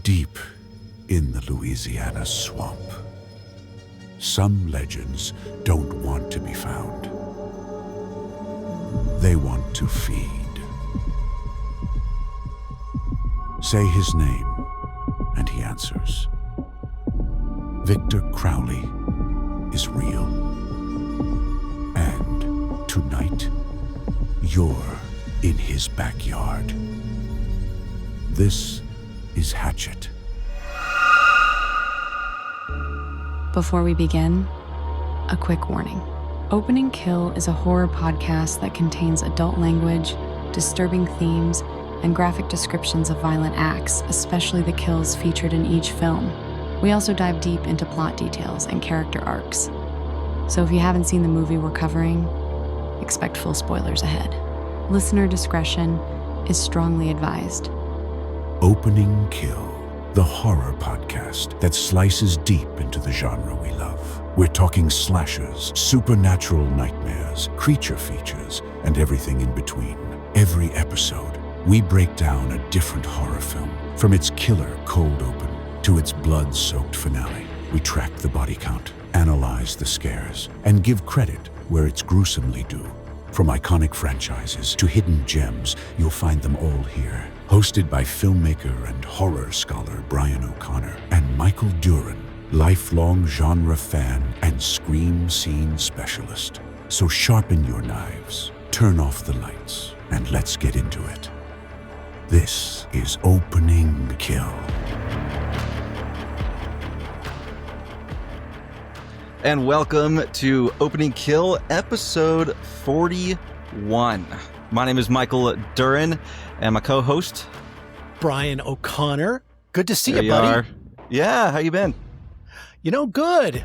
Deep in the Louisiana swamp, some legends don't want to be found. They want to feed. Say his name, and he answers. Victor Crowley is real. And tonight, you're in his backyard. This is Hatchet. Before we begin, a quick warning. Opening Kill is a horror podcast that contains adult language, disturbing themes, and graphic descriptions of violent acts, especially the kills featured in each film. We also dive deep into plot details and character arcs. So if you haven't seen the movie we're covering, expect full spoilers ahead. Listener discretion is strongly advised. Opening Kill, the horror podcast that slices deep into the genre we love. We're talking slashers, supernatural nightmares, creature features, and everything in between. Every episode, we break down a different horror film, from its killer cold open to its blood-soaked finale. We track the body count, analyze the scares, and give credit where it's gruesomely due. From iconic franchises to hidden gems, you'll find them all here. Hosted by filmmaker and horror scholar Brian O'Connor and Michael Duran, lifelong genre fan and scream scene specialist. So sharpen your knives, turn off the lights, and let's get into it. This is Opening Kill. And welcome to Opening Kill, episode 41. My name is Michael Duran, and my co-host, Brian O'Connor. Good to see there you, buddy. are. Yeah, how you been? You know, good.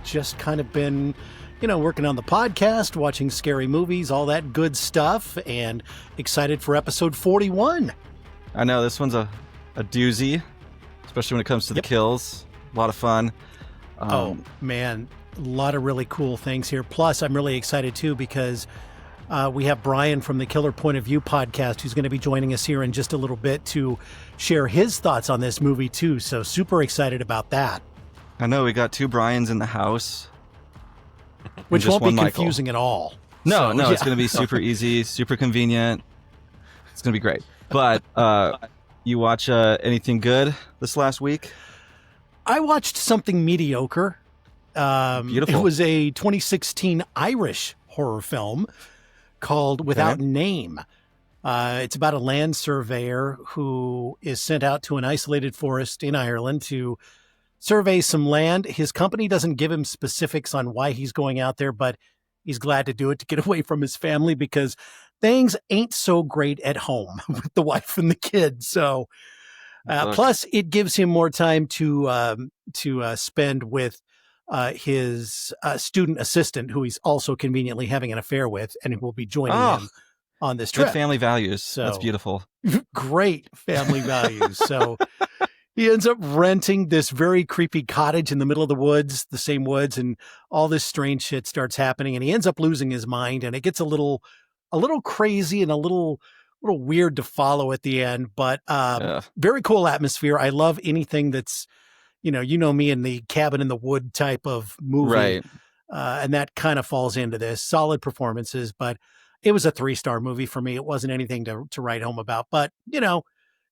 Just kind of been, working on the podcast, watching scary movies, all that good stuff, and excited for episode 41. I know, this one's a doozy, especially when it comes to the kills. A lot of fun. Oh, man, a lot of really cool things here. Plus, I'm really excited, too, because we have Brian from the Killer Point of View podcast who's going to be joining us here in just a little bit to share his thoughts on this movie, too. So super excited about that. I know, we got two Brians in the house. Which won't be Michael. Confusing at all. No, So, it's going to be super easy, super convenient. It's going to be great. But you watch anything good this last week? I watched something mediocre. Beautiful. It was a 2016 Irish horror film called Without Name. It's about a land surveyor who is sent out to an isolated forest in Ireland to survey some land. His company doesn't give him specifics on why he's going out there, but he's glad to do it to get away from his family because things ain't so great at home with the wife and the kids. So plus, it gives him more time to spend with his student assistant, who he's also conveniently having an affair with, and who will be joining him on this trip. Good family values. So, that's beautiful. Great family values. So he ends up renting this very creepy cottage in the middle of the woods, the same woods, and all this strange shit starts happening, and he ends up losing his mind, and it gets a little crazy and a little weird to follow at the end, but very cool atmosphere. I love anything that's, you know me in the cabin in the wood type of movie. Right. And that kind of falls into this. Solid performances, but it was a 3-star movie for me. It wasn't anything to write home about, but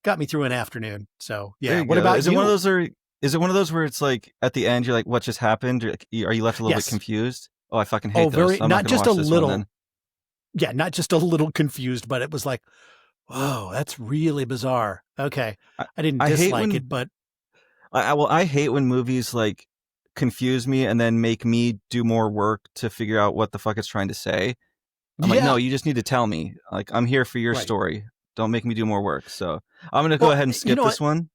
got me through an afternoon. So yeah. What about is you? Is it one of those where it's like at the end you're like, what just happened? Are you left a little bit confused? Oh, I fucking hate those. I'm not not just watch a this little. one, then. Yeah, not just a little confused, but it was like, whoa, that's really bizarre. Okay. I didn't dislike it, but I hate when movies like confuse me and then make me do more work to figure out what the fuck it's trying to say. I'm like, no, you just need to tell me. Like, I'm here for your story. Don't make me do more work. So I'm going to go ahead and skip this one.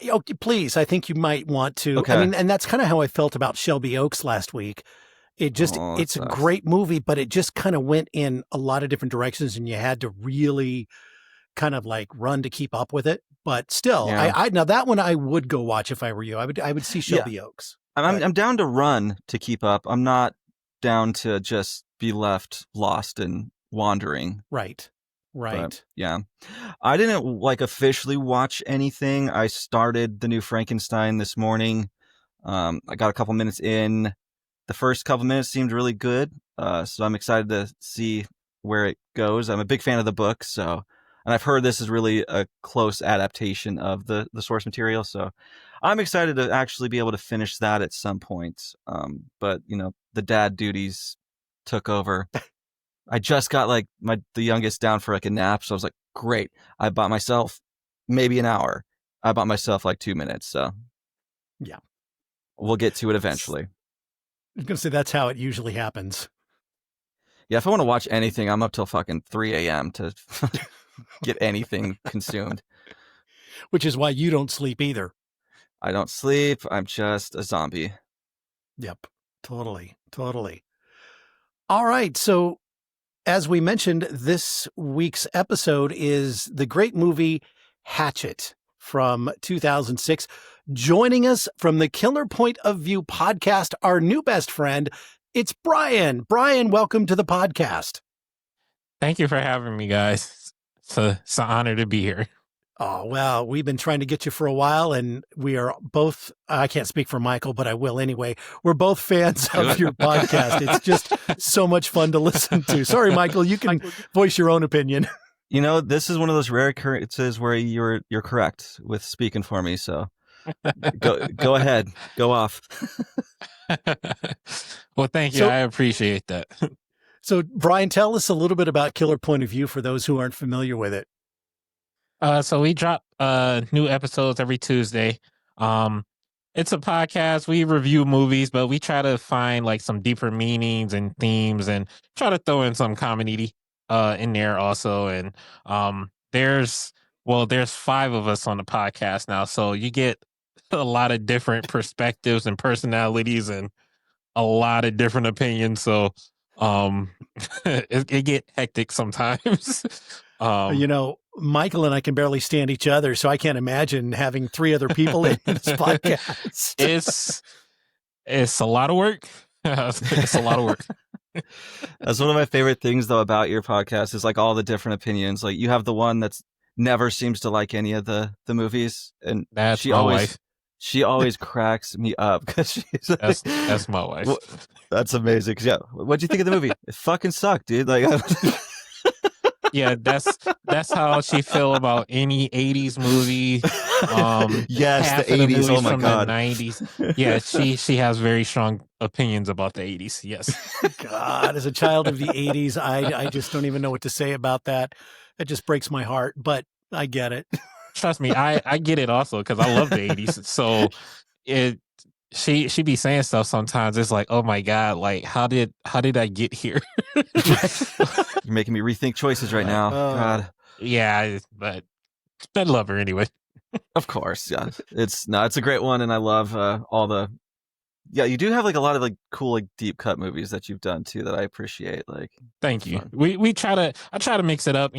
Okay, please. I think you might want to. Okay. I mean, and that's kind of how I felt about Shelby Oaks last week. It's a great movie, but it just kind of went in a lot of different directions and you had to really kind of like run to keep up with it. But still, now that one I would go watch if I were you. I would see Shelby Oaks. I'm down to run to keep up. I'm not down to just be left lost and wandering. Right. Right. But yeah, I didn't like officially watch anything. I started the new Frankenstein this morning. I got a couple minutes in. The first couple minutes seemed really good. So I'm excited to see where it goes. I'm a big fan of the book, and I've heard this is really a close adaptation of the source material. So I'm excited to actually be able to finish that at some point. But the dad duties took over. I just got like the youngest down for like a nap, so I was like, great. I bought myself maybe an hour. I bought myself like 2 minutes, so yeah, we'll get to it eventually. I was going to say that's how it usually happens. Yeah, if I want to watch anything, I'm up till fucking 3 a.m. to get anything consumed. Which is why you don't sleep either. I don't sleep. I'm just a zombie. Yep, totally. All right, so as we mentioned, this week's episode is the great movie Hatchet from 2006. Joining us from the Killer Point of View podcast, our new best friend, it's Brian. Brian, welcome to the podcast. Thank you for having me, guys. It's an honor to be here. Oh, well, we've been trying to get you for a while, and we are both, I can't speak for Michael, but I will anyway. We're both fans of your podcast. It's just so much fun to listen to. Sorry, Michael, you can voice your own opinion. This is one of those rare occurrences where you're correct with speaking for me. So go ahead, go off. Well, thank you. I appreciate that. So, Brian, tell us a little bit about Killer Point of View for those who aren't familiar with it. So we drop new episodes every Tuesday. It's a podcast. We review movies, but we try to find like some deeper meanings and themes, and try to throw in some comedy in there also. And there's 5 of us on the podcast now, so you get a lot of different perspectives and personalities and a lot of different opinions. So it get hectic sometimes. Michael and I can barely stand each other, so I can't imagine having 3 other people in this podcast. It's a lot of work. It's a lot of work. That's one of my favorite things, though, about your podcast is like all the different opinions. Like you have the one that's never seems to like any of the movies, and that's my wife. She always cracks me up because she's like, that's my wife. Well, that's amazing. Cause what'd you think of the movie? It fucking sucked, dude. Like. Yeah, that's how she feel about any 80s movie. Yes, the 80s. Oh my God. The 90s. Yeah, she has very strong opinions about the 80s. Yes. God, as a child of the 80s, I just don't even know what to say about that. It just breaks my heart, but I get it. Trust me, I get it also because I love the 80s. So she be saying stuff sometimes. It's like, oh my God, like how did I get here? You're making me rethink choices right now. God. Yeah, but I love her anyway. Of course, yeah. It's a great one, and I love all the. Yeah, you do have like a lot of like cool like deep cut movies that you've done too that I appreciate. Like, thank you. I try to mix it up.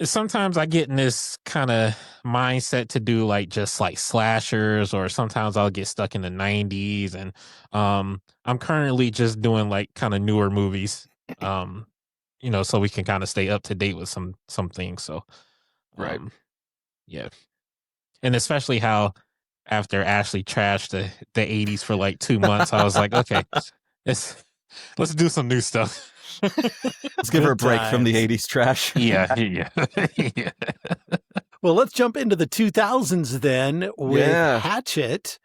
Sometimes I get in this kind of mindset to do like just like slashers, or sometimes I'll get stuck in the 90s, and I'm currently just doing like kind of newer movies, so we can kind of stay up to date with some things. So right. Yeah. And especially how after Ashley trashed the 80s for like 2 months, I was like, okay, let's do some new stuff. Let's give her a break from the 80s trash. Yeah. Well, let's jump into the 2000s then with Hatchet.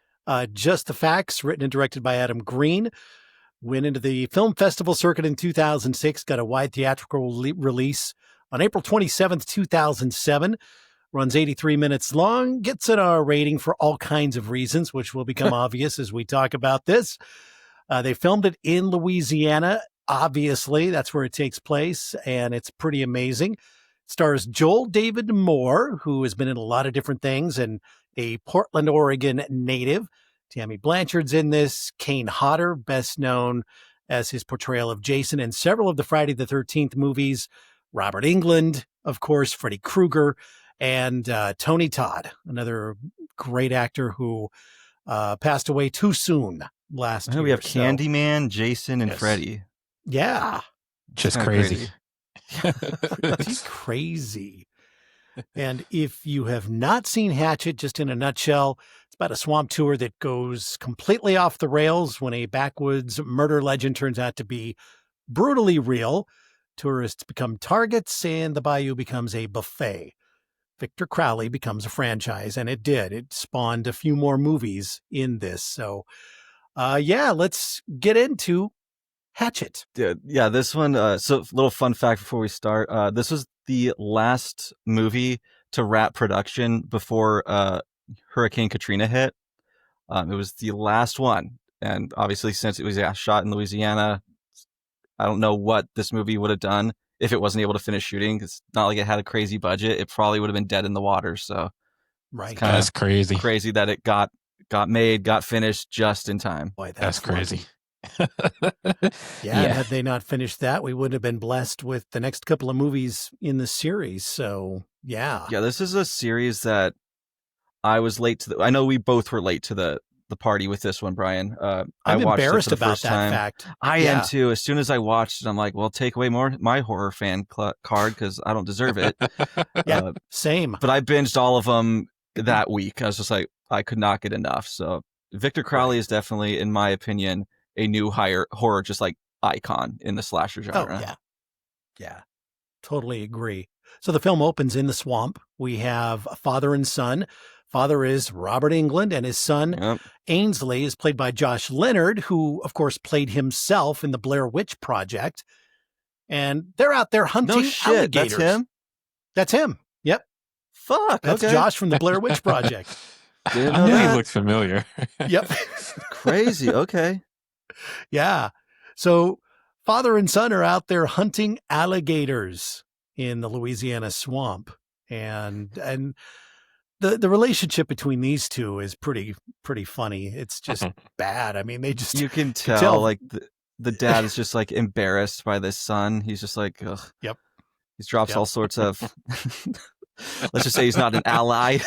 Just the Facts, written and directed by Adam Green. Went into the film festival circuit in 2006, got a wide theatrical release on April 27th, 2007. Runs 83 minutes long, gets an R rating for all kinds of reasons, which will become obvious as we talk about this. They filmed it in Louisiana. Obviously, that's where it takes place, and it's pretty amazing. Stars Joel David Moore, who has been in a lot of different things, and a Portland, Oregon native. Tammy Blanchard's in this. Kane Hodder, best known as his portrayal of Jason in several of the Friday the 13th movies. Robert Englund, of course, Freddy Krueger, and Tony Todd, another great actor who passed away too soon last year. We have Candyman, Jason, and Freddy. Yeah. Just crazy. Pretty crazy. And if you have not seen Hatchet, just in a nutshell, it's about a swamp tour that goes completely off the rails when a backwoods murder legend turns out to be brutally real. Tourists become targets and the bayou becomes a buffet. Victor Crowley becomes a franchise, and it did. It spawned a few more movies in this. So, let's get into Hatchet. Yeah, this one, so little fun fact before we start. This was the last movie to wrap production before Hurricane Katrina hit. It was the last one. And obviously, since it was shot in Louisiana, I don't know what this movie would have done if it wasn't able to finish shooting. It's not like it had a crazy budget. It probably would have been dead in the water. So Right. That's crazy. Crazy that it got made, got finished just in time. Boy, That's crazy. Yeah, and had they not finished that, we wouldn't have been blessed with the next couple of movies in the series. So, yeah. Yeah, this is a series that I was late to. I know we both were late to the party with this one, Brian. I'm I watched embarrassed it for the about first that time. fact. I am too. As soon as I watched it, I'm like, well, take away my horror fan card because I don't deserve it. Yeah, same. But I binged all of them that week. I was just like, I could not get enough. So Victor Crowley is definitely, in my opinion, a new horror just like icon in the slasher genre. Oh, yeah. Yeah, totally agree. So the film opens in the swamp. We have a father and son. Father is Robert Englund, and his son, Ainsley, is played by Josh Leonard, who, of course, played himself in the Blair Witch Project. And they're out there hunting alligators. That's him? That's him. Yep. Fuck. That's Josh from the Blair Witch Project. I knew he looked familiar. Yep. Crazy. Okay. Yeah. So father and son are out there hunting alligators in the Louisiana swamp. And the relationship between these two is pretty funny. It's just bad. I mean, they just, you can tell like the dad is just like embarrassed by this son. He's just like, ugh. Yep. He drops all sorts of, let's just say he's not an ally.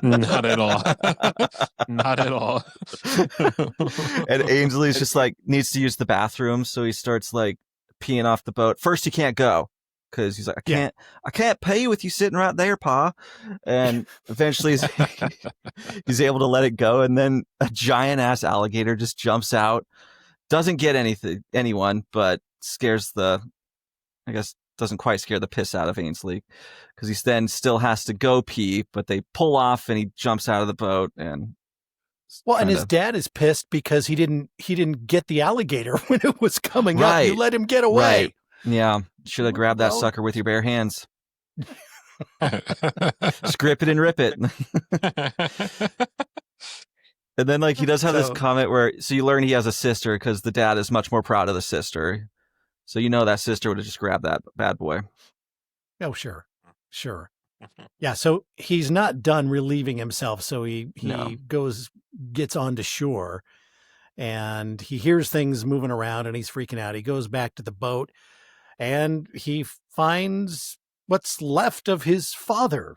Not at all. Not at all. And Ainsley's just like needs to use the bathroom. So he starts like peeing off the boat. First, he can't go. Because he's like, I can't pay with you sitting right there, Pa. And eventually he's able to let it go. And then a giant ass alligator just jumps out, doesn't get anyone, but doesn't quite scare the piss out of Ainsley. Because he then still has to go pee, but they pull off and he jumps out of the boat. And his dad is pissed because he didn't get the alligator when it was coming up. You let him get away. Right. Yeah, should have grabbed that sucker with your bare hands. Just grip it and rip it. And then like he does have this comment where, so you learn he has a sister because the dad is much more proud of the sister. So you know that sister would have just grabbed that bad boy. Oh, sure. Yeah, so he's not done relieving himself. So he gets onto shore and he hears things moving around and he's freaking out. He goes back to the boat. And he finds what's left of his father.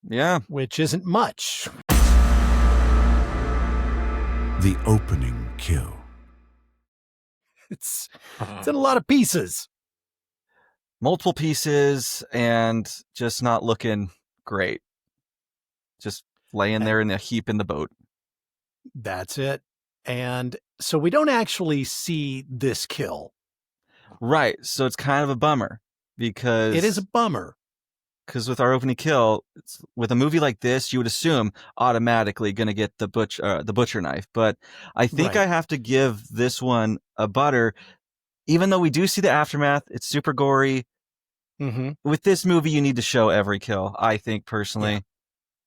Yeah. Which isn't much. The opening kill. It's in a lot of pieces. Multiple pieces and just not looking great. Just laying there in a heap in the boat. That's it. And so we don't actually see this kill. Right. So it's kind of a bummer because it is a bummer. Because with our opening kill, with a movie like this, you would assume automatically going to get the butcher knife. But I think I have to give this one a butter, even though we do see the aftermath. It's super gory. Mm-hmm. With this movie, you need to show every kill, I think personally. Yeah.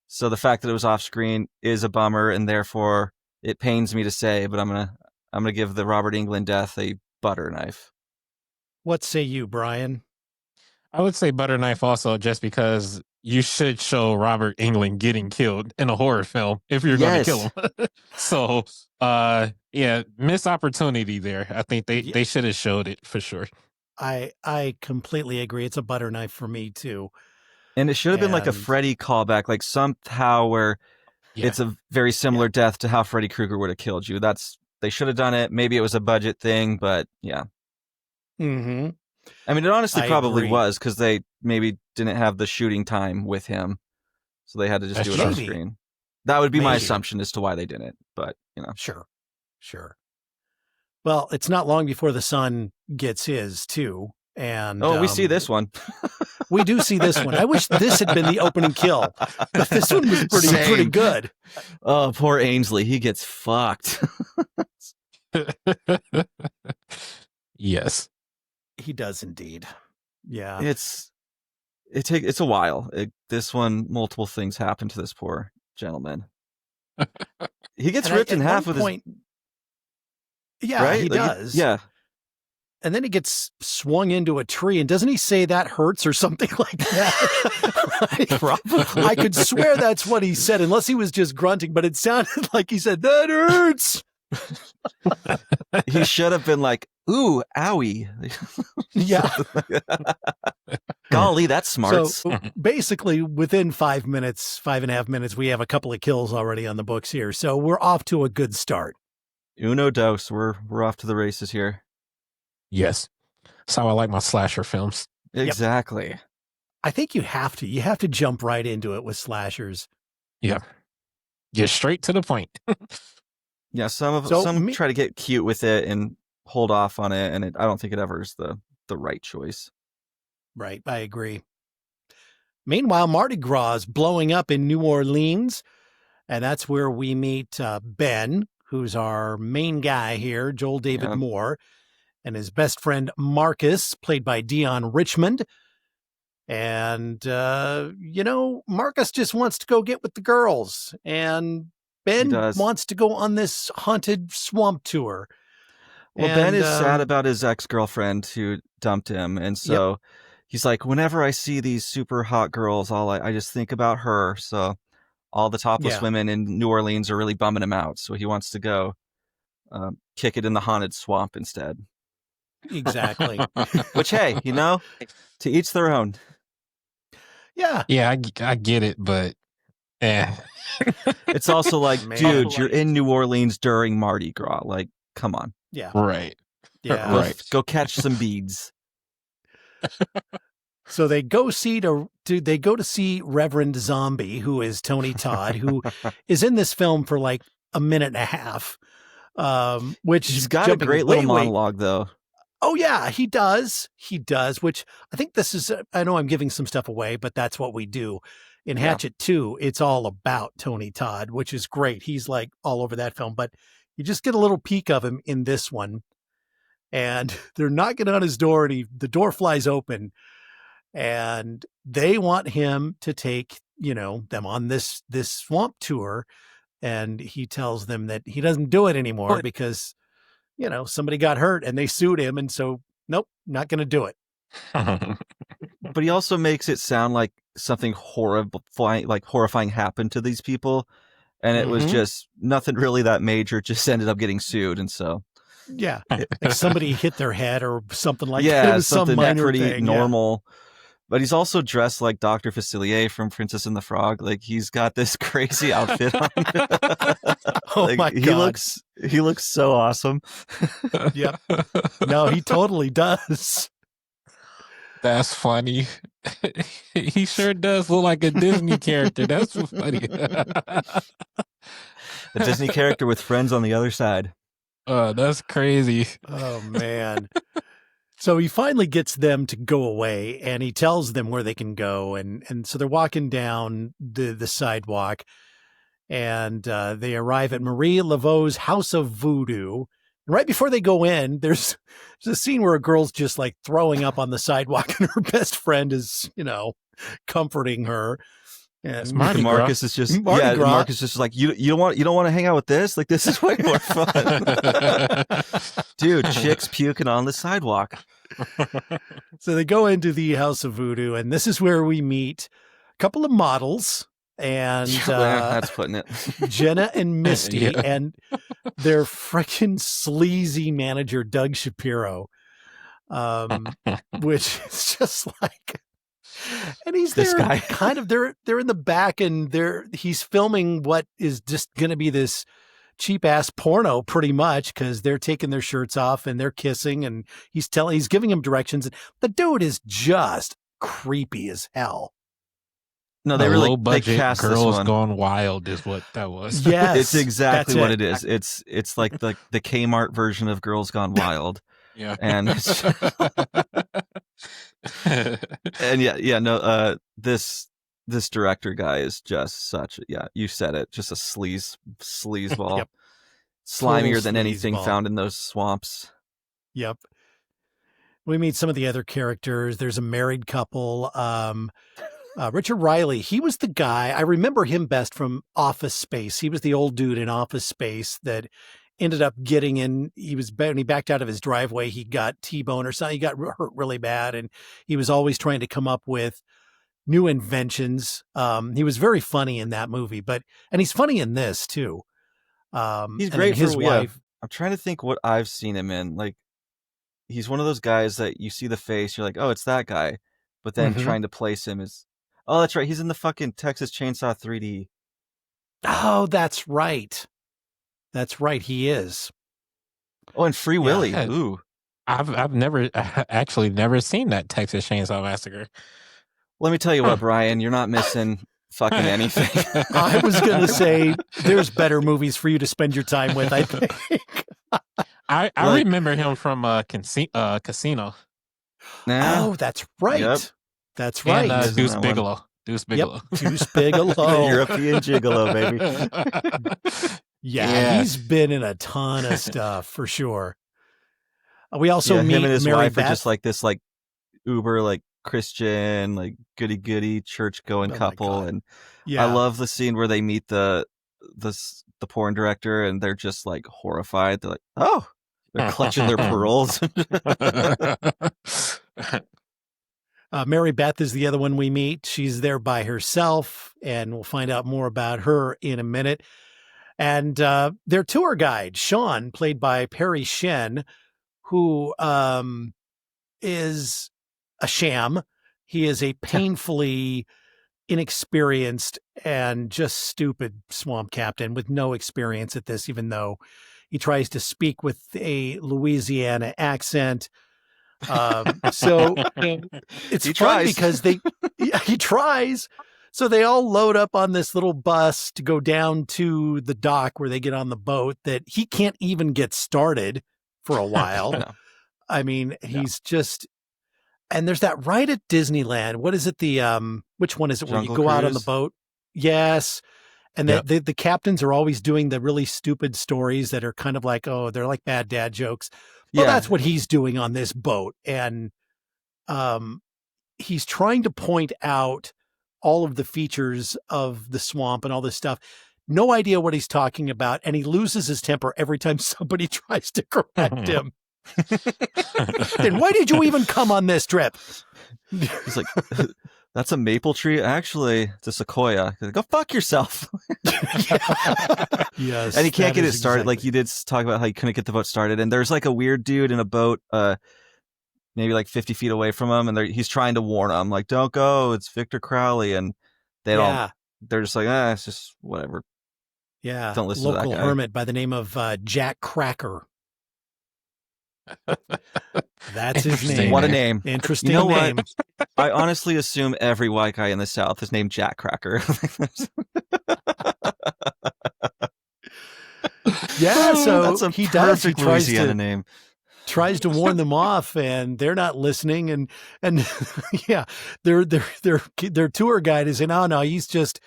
So the fact that it was off screen is a bummer, and therefore it pains me to say, but I'm gonna give the Robert Englund death a butter knife. What say you, Brian? I would say butter knife also, just because you should show Robert Englund getting killed in a horror film if you're going to kill him. So, missed opportunity there. I think they should have showed it for sure. I completely agree. It's a butter knife for me too. And it should have been like a Freddy callback, like somehow where it's a very similar death to how Freddy Krueger would have killed you. They should have done it. Maybe it was a budget thing, but yeah. Mm-hmm. I mean, it honestly I probably agree. was because they maybe didn't have the shooting time with him. So they had to just do it on Maybe. screen. That would be my Maybe. assumption as to why they didn't. But, Sure. Well, it's not long before the son gets his, too. And we see this one. We do see this one. I wish this had been the opening kill, but this one was pretty good. Oh, poor Ainsley. He gets fucked. Yes. He does indeed. Yeah. It's a while. This one, multiple things happen to this poor gentleman. He gets ripped in half with his... Yeah, right? he does. Yeah. And then he gets swung into a tree, and doesn't he say that hurts or something like that? Probably. I could swear that's what he said, unless he was just grunting, but it sounded like he said, that hurts. He should have been like, ooh, owie. Yeah. Golly, that's smart. So basically, within 5.5 minutes, we have a couple of kills already on the books here. So we're off to a good start. Uno dos. We're off to the races here. Yes. That's how I like my slasher films. Exactly. Yep. I think you have to. You have to jump right into it with slashers. Yeah. Get straight to the point. Yeah, some try to get cute with it and hold off on it, and I don't think it ever is the right choice. Right, I agree. Meanwhile, Mardi Gras is blowing up in New Orleans, and that's where we meet Ben, who's our main guy here, Joel David Moore, and his best friend Marcus, played by Dion Richmond. And, Marcus just wants to go get with the girls, and Ben wants to go on this haunted swamp tour. Well, Ben is sad about his ex-girlfriend who dumped him, and so he's like, whenever I see these super hot girls, I just think about her. So all the topless women in New Orleans are really bumming him out. So he wants to go kick it in the haunted swamp instead. Exactly. Which, hey, to each their own. Yeah. Yeah, I get it, but It's also like, dude, you're in New Orleans during Mardi Gras. Like, come on. Yeah. Right. Yeah. Right. Go catch some beads. So they go to see Reverend Zombie, who is Tony Todd, who is in this film for like a minute and a half. Which he's got a great little monologue, though. Oh yeah, he does. He does. Which I think this is. I know I'm giving some stuff away, but that's what we do. In Hatchet 2, it's all about Tony Todd, which is great. He's like all over that film, but you just get a little peek of him in this one. And they're knocking on his door, and the door flies open, and they want him to take, them on this swamp tour. And he tells them that he doesn't do it anymore because, somebody got hurt and they sued him. And so, nope, not going to do it. But he also makes it sound like something horrifying happened to these people. And it was just nothing really that major, just ended up getting sued. And so. Yeah. Like somebody hit their head or something like that. Yeah, it was something some minor pretty thing, normal. Yeah. But he's also dressed like Dr. Facilier from Princess and the Frog. Like, he's got this crazy outfit on. Oh my God. He looks so awesome. Yep. No, he totally does. That's funny. He sure does look like a Disney character. That's funny. A Disney character with friends on the other side. That's crazy. Oh, man. So he finally gets them to go away, and he tells them where they can go. And so they're walking down the sidewalk, and they arrive at Marie Laveau's House of Voodoo. And right before they go in, there's a scene where a girl's just like throwing up on the sidewalk, and her best friend is, comforting her. And Marcus is just Marcus is just like, you don't want to hang out with this? Like, this is way more fun. Dude, chicks puking on the sidewalk. So they go into the House of Voodoo, and this is where we meet a couple of models, and that's putting it. Jenna and Misty, and their freaking sleazy manager Doug Shapiro, which is just like. And he's there, kind of. They're in the back, and he's filming what is just going to be this cheap ass porno pretty much, because they're taking their shirts off and they're kissing, and he's giving him directions. The dude is just creepy as hell. No, they really low budget cast Girls this one. Gone Wild is what that was. Yes, it's exactly what it. it is. It's like the Kmart version of Girls Gone Wild. Yeah. And this director guy is just such you said it, just a sleazeball. Yep. Slimier than anything sleazeball. found in those swamps. Yep. We meet some of the other characters. There's a married couple. Richard Riley, he was the guy. I remember him best from Office Space. He was the old dude in Office Space that ended up getting in. When he backed out of his driveway, he got T-bone or something. He got hurt really bad, and he was always trying to come up with new inventions. He was very funny in that movie, and he's funny in this too. He's great. His wife. I'm trying to think what I've seen him in. Like, he's one of those guys that you see the face, you're like, oh, it's that guy. But then trying to place him is, oh, that's right. He's in the fucking Texas Chainsaw 3D. Oh, that's right. That's right. He is. Oh, and Free Willy. Yeah. Ooh. I've actually never seen that Texas Chainsaw Massacre. Let me tell you what, Brian, you're not missing fucking anything. I was going to say there's better movies for you to spend your time with, I think. I remember him from Casino. Nah. Oh, that's right. Yep. That's right. And Deuce that Bigelow. Deuce Bigelow. Yep. Deuce Bigelow. European Gigolo, baby. Yeah, he's been in a ton of stuff for sure. We also meet him and his Mary wife Beth. are just like this, like uber, like Christian, like goody church going couple, and I love the scene where they meet the porn director, and they're just like horrified. They're like, oh, they're clutching their pearls. Mary Beth is the other one we meet. She's there by herself, and we'll find out more about her in a minute. And their tour guide, Sean, played by Perry Shen, who is a sham. He is a painfully inexperienced and just stupid swamp captain with no experience at this, even though he tries to speak with a Louisiana accent. So it's fun because he tries. So they all load up on this little bus to go down to the dock where they get on the boat that he can't even get started for a while. No. I mean, he's just, and there's that right at Disneyland. What is it? Which one is it? Where you go out on the boat? Yes. And the captains are always doing the really stupid stories that are kind of like, oh, they're like bad dad jokes. Well, that's what he's doing on this boat. And he's trying to point out all of the features of the swamp and all this stuff. No idea what he's talking about. And he loses his temper every time somebody tries to correct him. Then why did you even come on this trip? He's like, that's a maple tree. Actually, it's a sequoia. Go fuck yourself. Yes. And he can't get it started. Like, you did talk about how you couldn't get the boat started. And there's like a weird dude in a boat, maybe like 50 feet away from him. And he's trying to warn him, like, don't go. It's Victor Crowley. And they're just like, it's just whatever. Yeah. Don't listen to that guy. Local hermit by the name of Jack Cracker. That's his name. What a name. Interesting name. What? I honestly assume every white guy in the South is named Jack Cracker. Yeah, so that's a he perfect does. Louisiana name. Tries to warn them off, and they're not listening. And yeah, their tour guide is saying, "Oh no, he's just,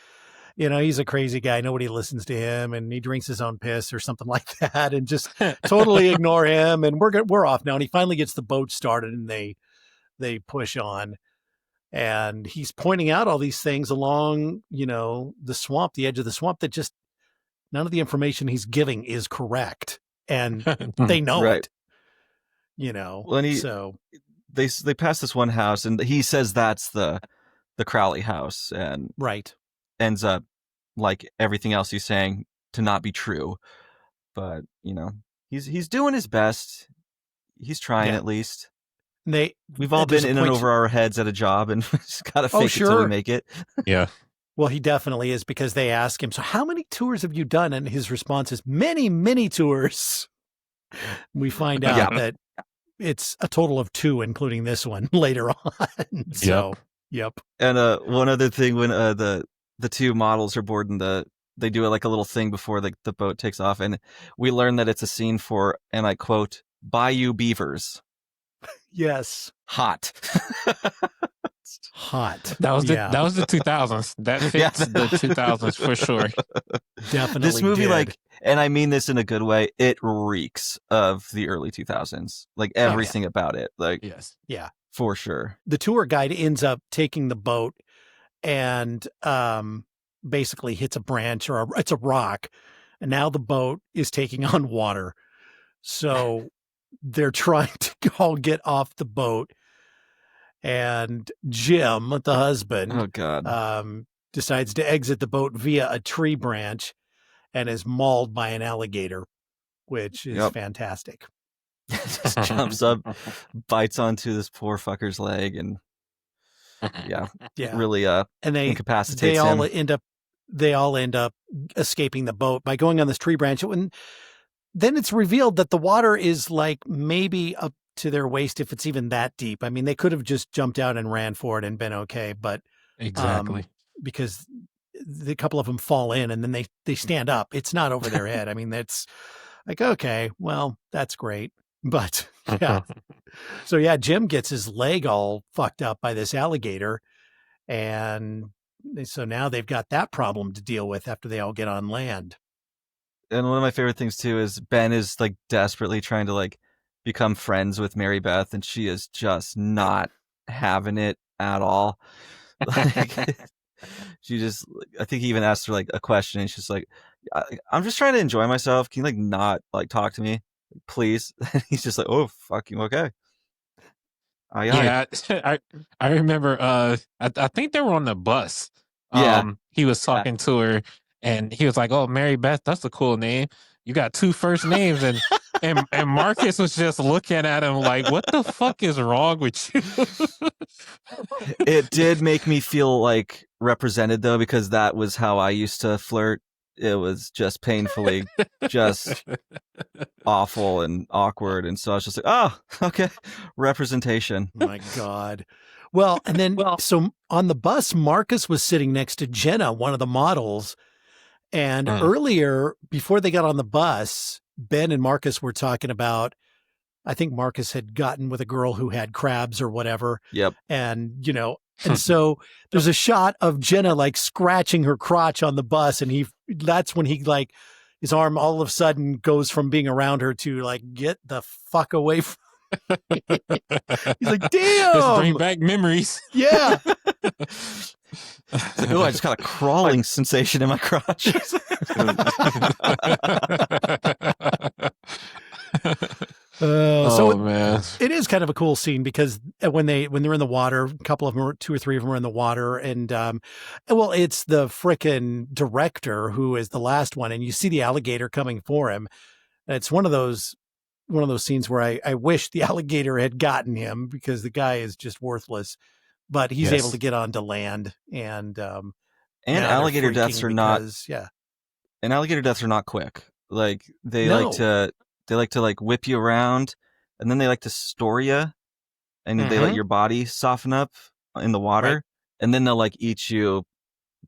he's a crazy guy. Nobody listens to him, and he drinks his own piss or something like that, and just totally ignore him." And we're off now. And he finally gets the boat started, and they push on. And he's pointing out all these things along, the swamp, the edge of the swamp, that just none of the information he's giving is correct, and they know it. Well, they pass this one house, and he says that's the Crowley house, and ends up, like everything else he's saying, to not be true. But he's doing his best. He's trying at least. We've all been in and over our heads at a job, and just gotta fake it till we make it. Yeah. Well, he definitely is, because they ask him, so how many tours have you done? And his response is many, many tours. We find out that it's a total of 2, including this one later on. So, yep. And one other thing, when the 2 models are boarding they do like a little thing before the boat takes off, and we learn that it's a scene for, and I quote, Bayou Beavers. Yes. Hot. Hot. That was the 2000s. That fits the 2000s for sure. Definitely. This movie, did. like, and I mean this in a good way, it reeks of the early 2000s. Like everything about it. Like, yes. Yeah. For sure. The tour guide ends up taking the boat and basically hits a branch, or it's a rock. And now the boat is taking on water. So they're trying to all get off the boat. And Jim, the husband, decides to exit the boat via a tree branch and is mauled by an alligator, which is fantastic. Just jumps up, bites onto this poor fucker's leg, and really and incapacitates him. They all end up escaping the boat by going on this tree branch. And then it's revealed that the water is like maybe up to their waist, if it's even that deep. I mean, they could have just jumped out and ran for it and been okay, but because the couple of them fall in and then they stand up. It's not over their head. I mean, that's like, okay, well, that's great. But so Jim gets his leg all fucked up by this alligator. And so now they've got that problem to deal with after they all get on land. And one of my favorite things too is Ben is like desperately trying to like become friends with Mary Beth, and she is just not having it at all. Like, she just, I think he even asked her like a question, and she's like, I'm just trying to enjoy myself. Can you like not like talk to me, please? And he's just like, oh, fuck you, okay. I remember I think they were on the bus. He was talking to her, and he was like, oh, Mary Beth, that's a cool name. You got 2 first names. And Marcus was just looking at him like, what the fuck is wrong with you? It did make me feel like represented, though, because that was how I used to flirt. It was just painfully just awful and awkward. And so I was just like, oh, okay, representation. My God. Well, and then so on the bus, Marcus was sitting next to Jenna, one of the models. And earlier, before they got on the bus, Ben and Marcus were talking about, I think Marcus had gotten with a girl who had crabs or whatever. Yep. And, and so there's a shot of Jenna like scratching her crotch on the bus. And that's when he like, his arm all of a sudden goes from being around her to like, get the fuck away from He's like, damn. Let's bring back memories. Yeah. Like, oh, I just got a crawling sensation in my crotch. So man, it is kind of a cool scene because when they're in the water, a couple of them, 2 or 3 of them are in the water, and it's the frickin' director who is the last one, and you see the alligator coming for him. And it's one of those scenes where I wish the alligator had gotten him, because the guy is just worthless. But he's able to get onto land, and alligator deaths are not quick. Like they like to like whip you around, and then they like to store you, and they let your body soften up in the water, and then they'll like eat you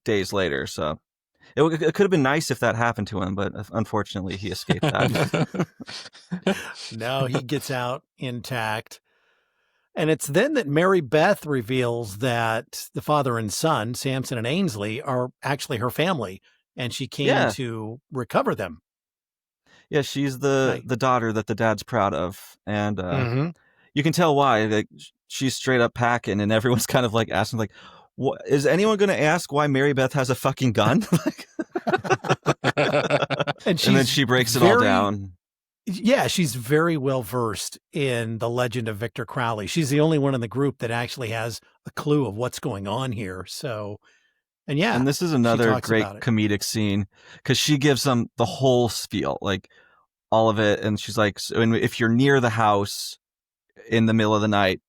days later. So it could have been nice if that happened to him, but unfortunately he escaped that. No, he gets out intact. And it's then that Mary Beth reveals that the father and son, Samson and Ainsley, are actually her family, and she came to recover them. Yeah, she's the daughter that the dad's proud of, and you can tell why. Like, she's straight up packing, and everyone's kind of like asking, like, "What is anyone going to ask why Mary Beth has a fucking gun?" and then she breaks it all down. Yeah, she's very well versed in the legend of Victor Crowley. She's the only one in the group that actually has a clue of what's going on here. So, and this is another great comedic scene, because she gives them the whole spiel, like all of it. And she's like, so, if you're near the house in the middle of the night,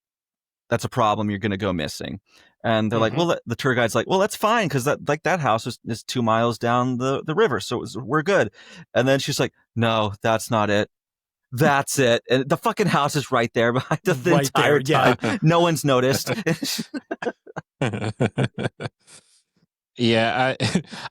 that's a problem. You're going to go missing. And they're like, well, the tour guide's like, well, that's fine because that house is 2 miles down the river, so we're good. And then she's like, no, that's not it. That's it. And the fucking house is right there behind the entire time. Yeah. No one's noticed. Yeah,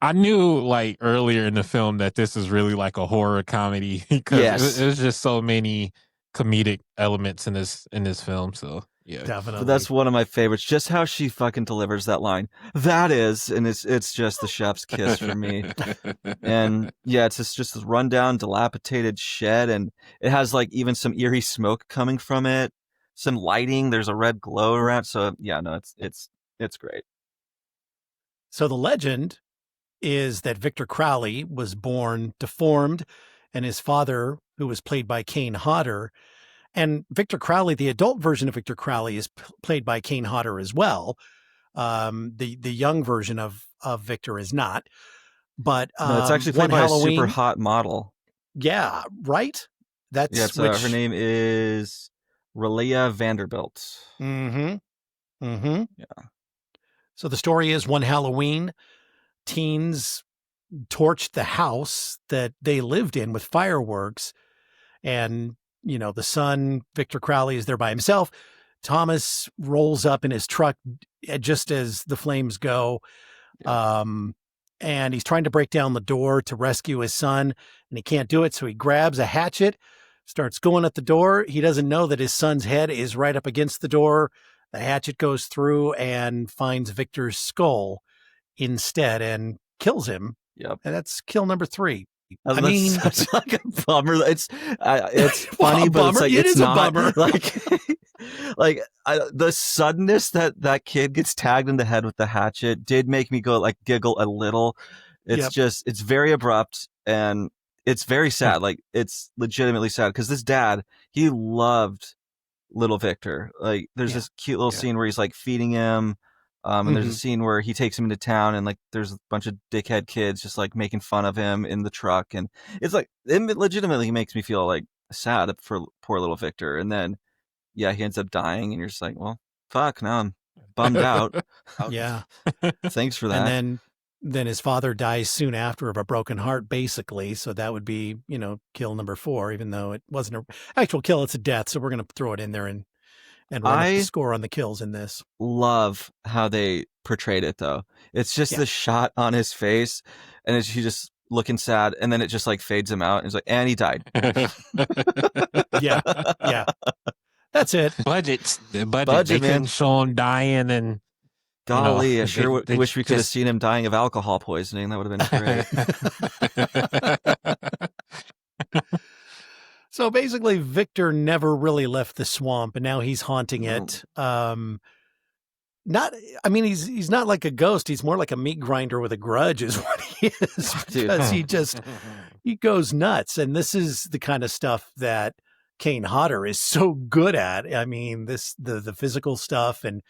I knew like earlier in the film that this is really like a horror comedy because there's just so many comedic elements in this film. So yeah, definitely. But that's one of my favorites. Just how she fucking delivers that line. That is, and it's just the chef's kiss for me. And yeah, it's just this rundown, dilapidated shed, and it has like even some eerie smoke coming from it. Some lighting. There's a red glow around. So yeah, no, it's great. So the legend is that Victor Crowley was born deformed, and his father, who was played by Kane Hodder, and Victor Crowley, the adult version of Victor Crowley, is played by Kane Hodder as well. The young version of Victor is not, but no, it's actually played by a super hot model. Yeah, right. That's her name is Relia Vanderbilt. Mm-hmm. Mm-hmm. Yeah. So the story is one Halloween, teens torched the house that they lived in with fireworks. And, you know, the son, Victor Crowley, is there by himself. Thomas rolls up in his truck just as the flames go. Yeah. And he's trying to break down the door to rescue his son, and he can't do it. So he grabs a hatchet, starts going at the door. He doesn't know that his son's head is right up against the door. The hatchet goes through and finds Victor's skull instead and kills him. Yep. And that's kill number 3. I mean, such like a bummer. It's funny, but it's like it's not. A bummer. The suddenness that kid gets tagged in the head with the hatchet did make me giggle a little. It's just it's very abrupt and it's very sad. Like it's legitimately sad because this dad, he loved little Victor. Like there's this cute little scene where he's like feeding him. And there's a scene where he takes him into town and like there's a bunch of dickhead kids just like making fun of him in the truck. And it's like, it legitimately makes me feel like sad for poor little Victor. And then, yeah, he ends up dying and you're just like, well, fuck, now I'm bummed out. Yeah. Thanks for that. And then his father dies soon after of a broken heart, basically. So that would be, you know, kill number 4, even though it wasn't an actual kill, it's a death. So we're going to throw it in there and run up the score on the kills in this. Love how they portrayed it, though. It's just the shot on his face, and he just looking sad, and then it just like fades him out, and it's like, and he died. Yeah. That's it. Budget. They couldn't show him dying, and golly, I sure wish we could have seen him dying of alcohol poisoning. That would have been great. So basically, Victor never really left the swamp, and now he's haunting it. He's not like a ghost. He's more like a meat grinder with a grudge, is what he is. Because he goes nuts, and this is the kind of stuff that Kane Hodder is so good at. I mean, the physical stuff, and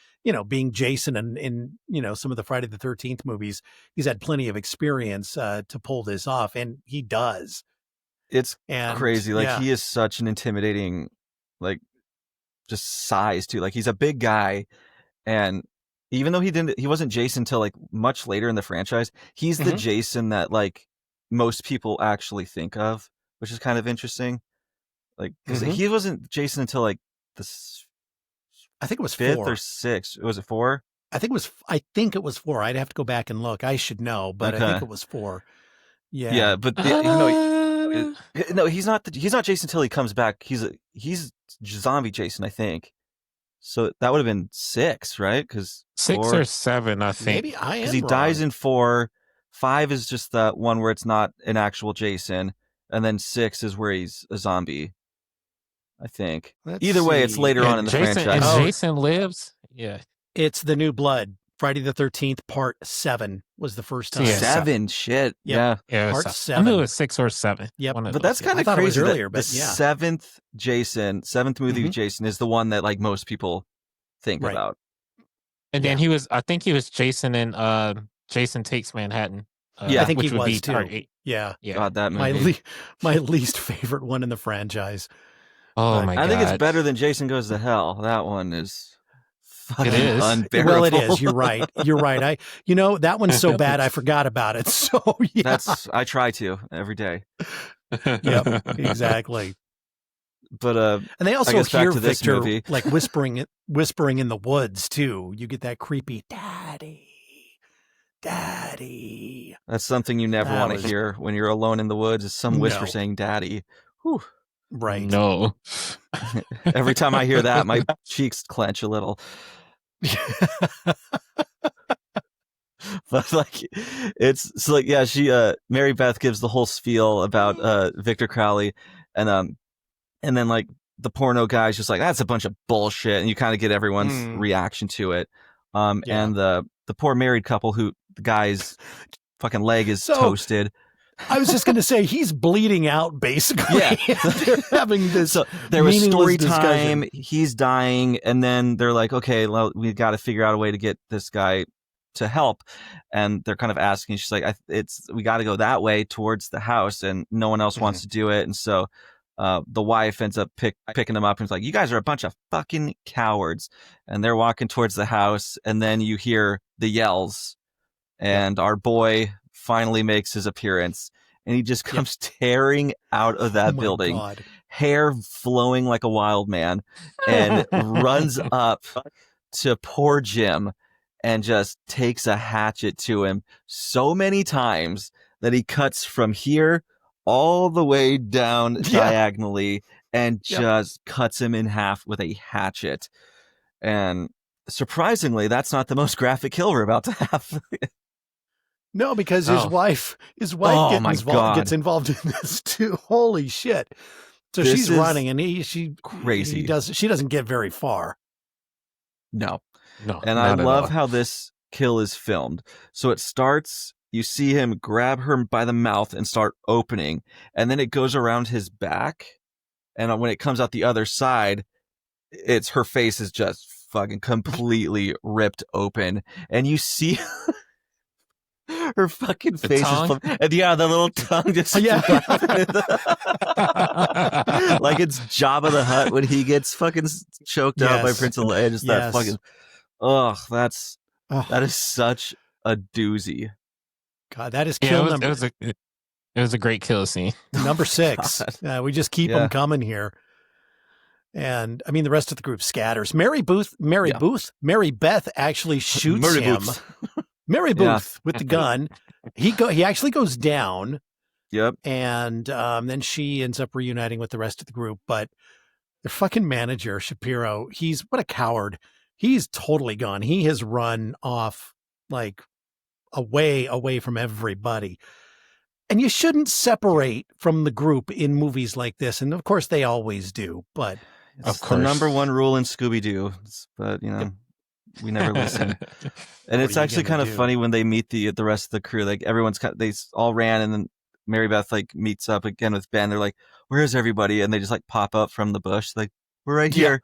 being Jason in some of the Friday the 13th movies, he's had plenty of experience to pull this off, and he does. It's crazy. Like he is such an intimidating, like just size too. Like he's a big guy, and even though he wasn't Jason until like much later in the franchise, he's the Jason that like most people actually think of, which is kind of interesting. Like because he wasn't Jason until like I think it was 5th 4 or 6th. Was it 4? I think it was 4. I'd have to go back and look. I should know, but I think it was 4. Yeah. Yeah, but no, he's not Jason until he comes back. He's zombie Jason, I think. So that would have been 6, right? Because 6 or 7, I think. Maybe I am because he wrong. dies in 4. 5 is just that one where it's not an actual Jason, and then 6 is where he's a zombie. I think. Either way, it's later on in the franchise. And Jason lives. Yeah, it's the New Blood. Friday the 13th, Part 7 was the first time. 7, shit. Yep. Yeah. Part 7. I knew it was 6 or 7. Yep. But that's kind of crazy. Earlier, but the 7th movie Jason is the one that like most people think about. And then I think he was Jason in Jason Takes Manhattan. I think which he would was be too. Part 8. Yeah. God, that movie. My least favorite one in the franchise. Oh my god! I think it's better than Jason Goes to Hell. That one is fucking is. unbearable. Well, it is. You're right. That one's so bad I forgot about it. So yeah. I try to every day. Yep, exactly. But and they also hear Victor movie. like whispering in the woods too. You get that creepy daddy. That's something you never want to hear when you're alone in the woods, is some whisper saying daddy. Whew. Right. No. Every time I hear that, my cheeks clench a little. But like, it's so like, yeah, she Mary Beth gives the whole spiel about Victor Crowley, and then like the porno guy's just like, that's a bunch of bullshit, and you kind of get everyone's reaction to it. And the poor married couple, who the guy's fucking leg is toasted. I was just going to say, he's bleeding out, basically. Yeah. They're having this. So there was story discussion. time. He's dying. And then they're like, okay, well, we've got to figure out a way to get this guy to help. And they're kind of asking, she's like, we got to go that way towards the house, and no one else wants to do it. And so the wife ends up picking them up and is like, you guys are a bunch of fucking cowards. And they're walking towards the house. And then you hear the yells, and our boy finally makes his appearance, and he just comes tearing out of that building, hair flowing like a wild man, and runs up to poor Jim and just takes a hatchet to him so many times that he cuts from here all the way down diagonally and just cuts him in half with a hatchet. And surprisingly, that's not the most graphic kill we're about to have. No, because his wife gets involved in this too. Holy shit. So she's running, and she doesn't get very far. No. And I love how this kill is filmed. So it starts, you see him grab her by the mouth and start opening, and then it goes around his back, and when it comes out the other side, her face is just fucking completely ripped open, and you see her fucking face is and the little tongue just like it's Jabba the Hutt when he gets fucking choked out by Prince of Leia. Just that fucking that is such a doozy. God, that is kill number. It was a great kill scene. Number 6. We just keep them coming here. And I mean, the rest of the group scatters. Mary Beth actually shoots him. Mary Booth with the gun. He actually goes down. Yep. And then she ends up reuniting with the rest of the group. But the fucking manager, Shapiro, what a coward. He's totally gone. He has run off like away from everybody. And you shouldn't separate from the group in movies like this. And of course they always do, but it's the number one rule in Scooby-Doo. But we never listen. And it's actually kind of funny when they meet the rest of the crew. Like they all ran, and then Mary Beth like meets up again with Ben. They're like, "Where is everybody?" And they just like pop up from the bush, like, "We're right here."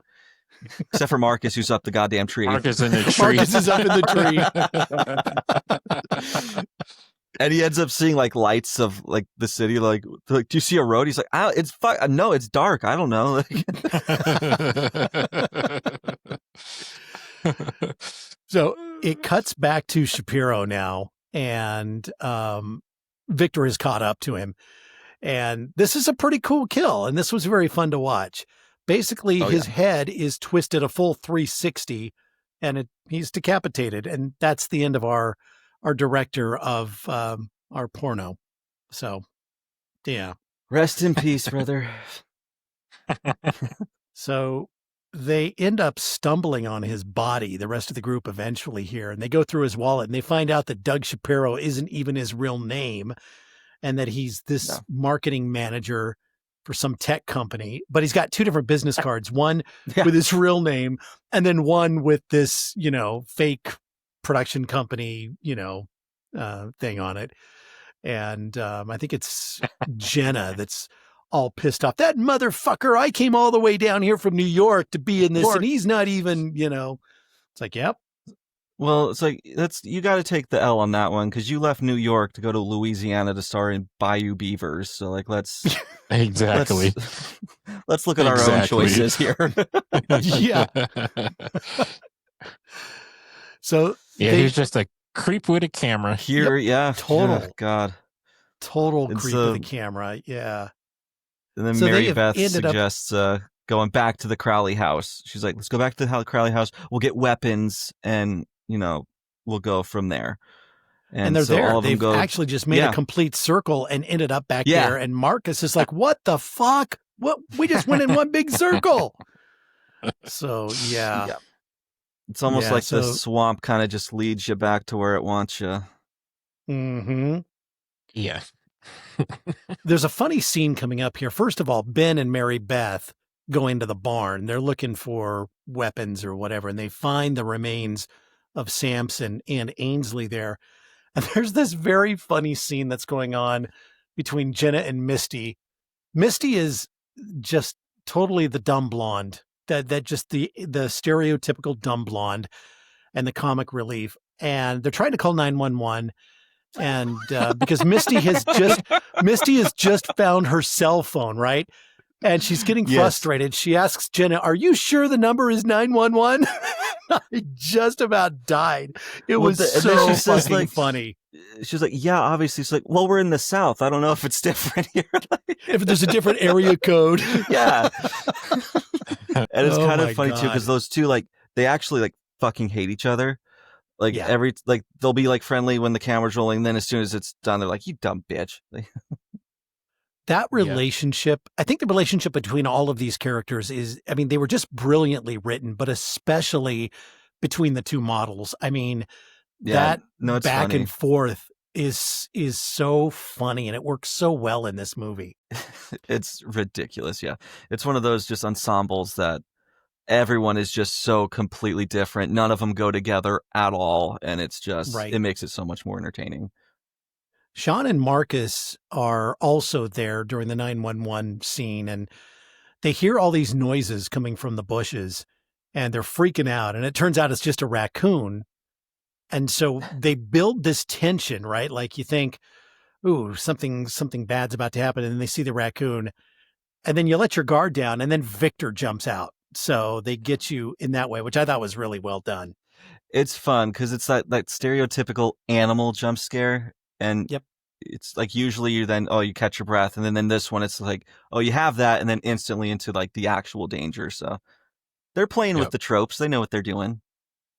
Except for Marcus, who's up the goddamn tree. Marcus in the tree. Marcus is up in the tree. And he ends up seeing like lights of like the city. Like, do you see a road? He's like, no, it's dark. I don't know. So it cuts back to Shapiro now, and Victor is caught up to him. And this is a pretty cool kill, and this was very fun to watch. Basically, his head is twisted a full 360, and he's decapitated. And that's the end of our director of our porno. So, yeah. Rest in peace, brother. So they end up stumbling on his body, the rest of the group eventually here, and they go through his wallet, and they find out that Doug Shapiro isn't even his real name, and that he's this marketing manager for some tech company, but he's got 2 different business cards, one with his real name, and then one with this, fake production company, thing on it. And I think it's Jenna that's all pissed off. That motherfucker, I came all the way down here from New York to be in this, and he's not even, it's like, yep. Well, it's like, you got to take the L on that one, because you left New York to go to Louisiana to star in Bayou Beavers. So like, let's look at our own choices here. Yeah. So he was just a creep with a camera. Here, yeah. Total. Oh, God. Total creep with a camera. Yeah. And then So Mary Beth suggests going back to the Crowley house. She's like, let's go back to the Crowley house. We'll get weapons and, we'll go from there. And they're so there. all of They've them actually just made a complete circle and ended up back Yeah. there. And Marcus is like, what the fuck? What? We just went in one big circle. So, yeah. It's almost like the swamp kind of just leads you back to where it wants you. Mm-hmm. Yeah. There's a funny scene coming up here. First of all, Ben and Mary Beth go into the barn. They're looking for weapons or whatever, and they find the remains of Samson and Ainsley there. And there's this very funny scene that's going on between Jenna and Misty. Misty is just totally the dumb blonde, that just the stereotypical dumb blonde and the comic relief. And they're trying to call 911. And because Misty has just found her cell phone, right? And she's getting frustrated. She asks Jenna, "Are you sure the number is 911?" I just about died. It was so fucking funny. She's like, "Yeah, obviously." She's like, "Well, we're in the South. I don't know if it's different here." If there's a different area code. Yeah. And it's kind of funny too, because those two, they actually fucking hate each other. They'll be friendly when the camera's rolling. Then as soon as it's done, they're like, "You dumb bitch." That relationship, I think the relationship between all of these characters is, they were just brilliantly written, but especially between the two models. That back and forth is so funny, and it works so well in this movie. It's ridiculous. Yeah. It's one of those just ensembles that everyone is just so completely different. None of them go together at all. And it's just, it makes it so much more entertaining. Sean and Marcus are also there during the 911 scene, and they hear all these noises coming from the bushes, and they're freaking out. And it turns out it's just a raccoon. And so they build this tension, right? Like you think, ooh, something bad's about to happen. And then they see the raccoon, and then you let your guard down, and then Victor jumps out. So they get you in that way, which I thought was really well done. It's fun because it's that stereotypical animal jump scare. And it's usually you catch your breath. And then in this one, it's you have that. And then instantly into the actual danger. So they're playing with the tropes. They know what they're doing.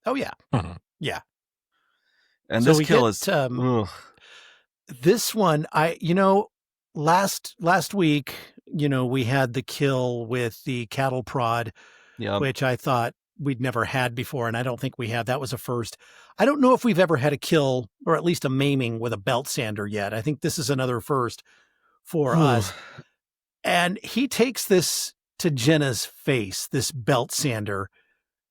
Oh, yeah. Mm-hmm. Yeah. And so this kill is this one. Last week, we had the kill with the cattle prod, which I thought we'd never had before. And I don't think we have. That was a first. I don't know if we've ever had a kill or at least a maiming with a belt sander yet. I think this is another first for us. And he takes this to Jenna's face, this belt sander.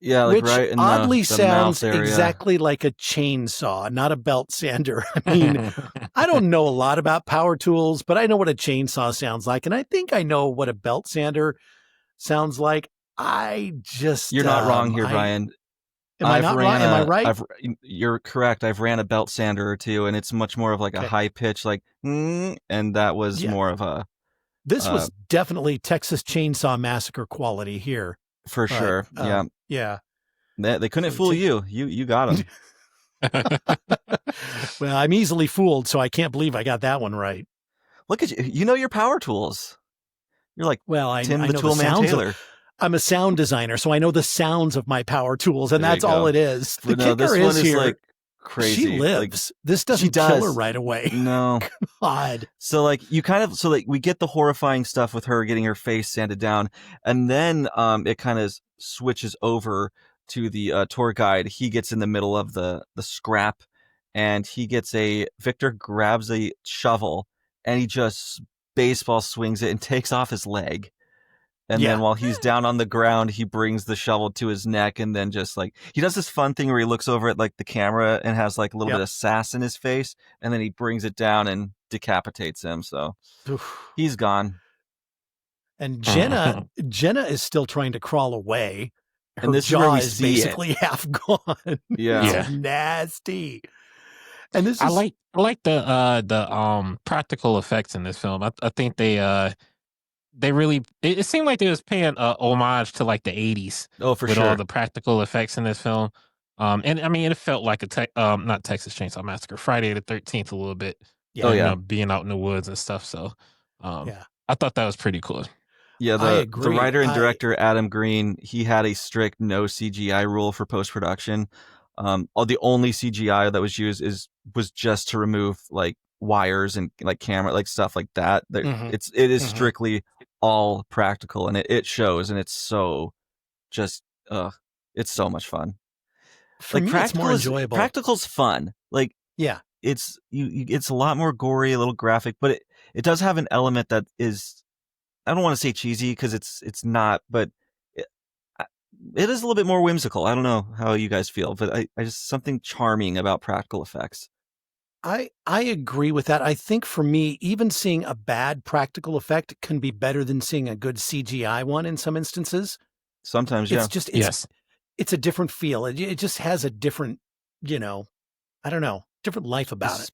Yeah, which right in oddly the sounds mouth area. Exactly like a chainsaw, not a belt sander. I don't know a lot about power tools, but I know what a chainsaw sounds like. And I think I know what a belt sander sounds like. You're not wrong here, Brian. Am I not wrong? Am I right? You're correct. I've ran a belt sander or two, and it's much more of a high pitch, and that was more of a. This was definitely Texas Chainsaw Massacre quality here. For sure. Yeah. They couldn't fool you. You got them. Well, I'm easily fooled, so I can't believe I got that one right. Look at you. You know your power tools. You're like Tim the Toolman Taylor. I'm a sound designer, so I know the sounds of my power tools, and that's all it is. The kicker this one is here, crazy. She lives. This doesn't kill her right away. No. God. So we get the horrifying stuff with her getting her face sanded down, and then it kind of switches over to the tour guide. He gets in the middle of the scrap, and Victor grabs a shovel, and he just baseball swings it and takes off his leg. And then while he's down on the ground, he brings the shovel to his neck, and then just he does this fun thing where he looks over at the camera and has a little bit of sass in his face, and then he brings it down and decapitates him. So he's gone. And Jenna is still trying to crawl away. Her and this jaw is basically half gone. Yeah. It's nasty. And this is I like the practical effects in this film. I think they really it seemed like they was paying homage to the 80s. Oh, for with sure. all the practical effects in this film. And I mean, it felt like not Texas Chainsaw Massacre, Friday the 13th a little bit. Yeah. You know, being out in the woods and stuff. So, I thought that was pretty cool. Yeah, I the agree. writer and director Adam Green, he had a strict no CGI rule for post production. The only CGI that was used was just to remove like wires and like camera, like stuff like that. It is strictly all practical, and it shows, and it's so just it's so much fun. For me, it's more enjoyable. Practical's fun. Like it's it's a lot more gory, a little graphic, but it does have an element that is, I don't want to say cheesy because it's not, but it is a little bit more whimsical. I don't know how you guys feel, but I just something charming about practical effects. I agree with that. I think for me, even seeing a bad practical effect can be better than seeing a good CGI one in some instances. Sometimes, it's a different feel. It just has a different, I don't know, different life about it.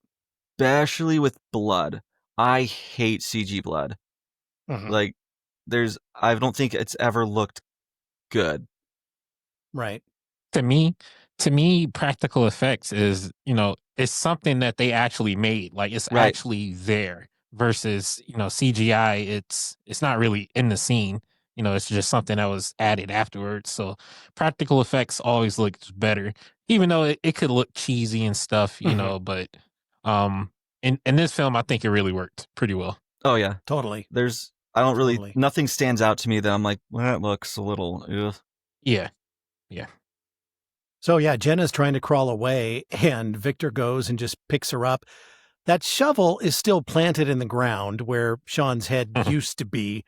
Especially with blood. I hate CG blood. Like I don't think it's ever looked good. Right. To me, practical effects is, it's something that they actually made. Like it's actually there versus, CGI. It's not really in the scene. It's just something that was added afterwards. So practical effects always looks better, even though it could look cheesy and stuff, but in this film, I think it really worked pretty well. Oh yeah. Totally. Nothing stands out to me that I'm like, well, that looks a little, ugh. Yeah. So yeah, Jenna's trying to crawl away and Victor goes and just picks her up. That shovel is still planted in the ground where Sean's head used to be.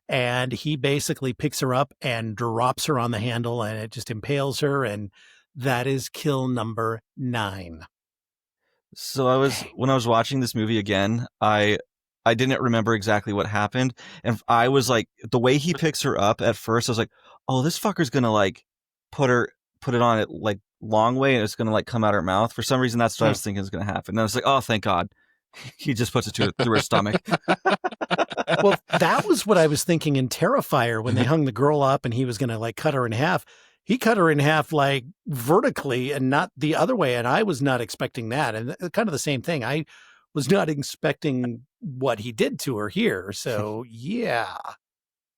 And he basically picks her up and drops her on the handle and it just impales her. And that is kill number 9. So when I was watching this movie again, I didn't remember exactly what happened. And I was like, the way he picks her up at first, I was like, oh, this fucker's going to like put it on it like long way and it's going to like come out her mouth. For some reason, that's what I was thinking was going to happen. And I was like, oh, thank God. He just puts it through her stomach. Well, that was what I was thinking in Terrifier when they hung the girl up and he was going to like cut her in half. He cut her in half like vertically and not the other way. And I was not expecting that. And kind of the same thing. I was not expecting what he did to her here. So, yeah.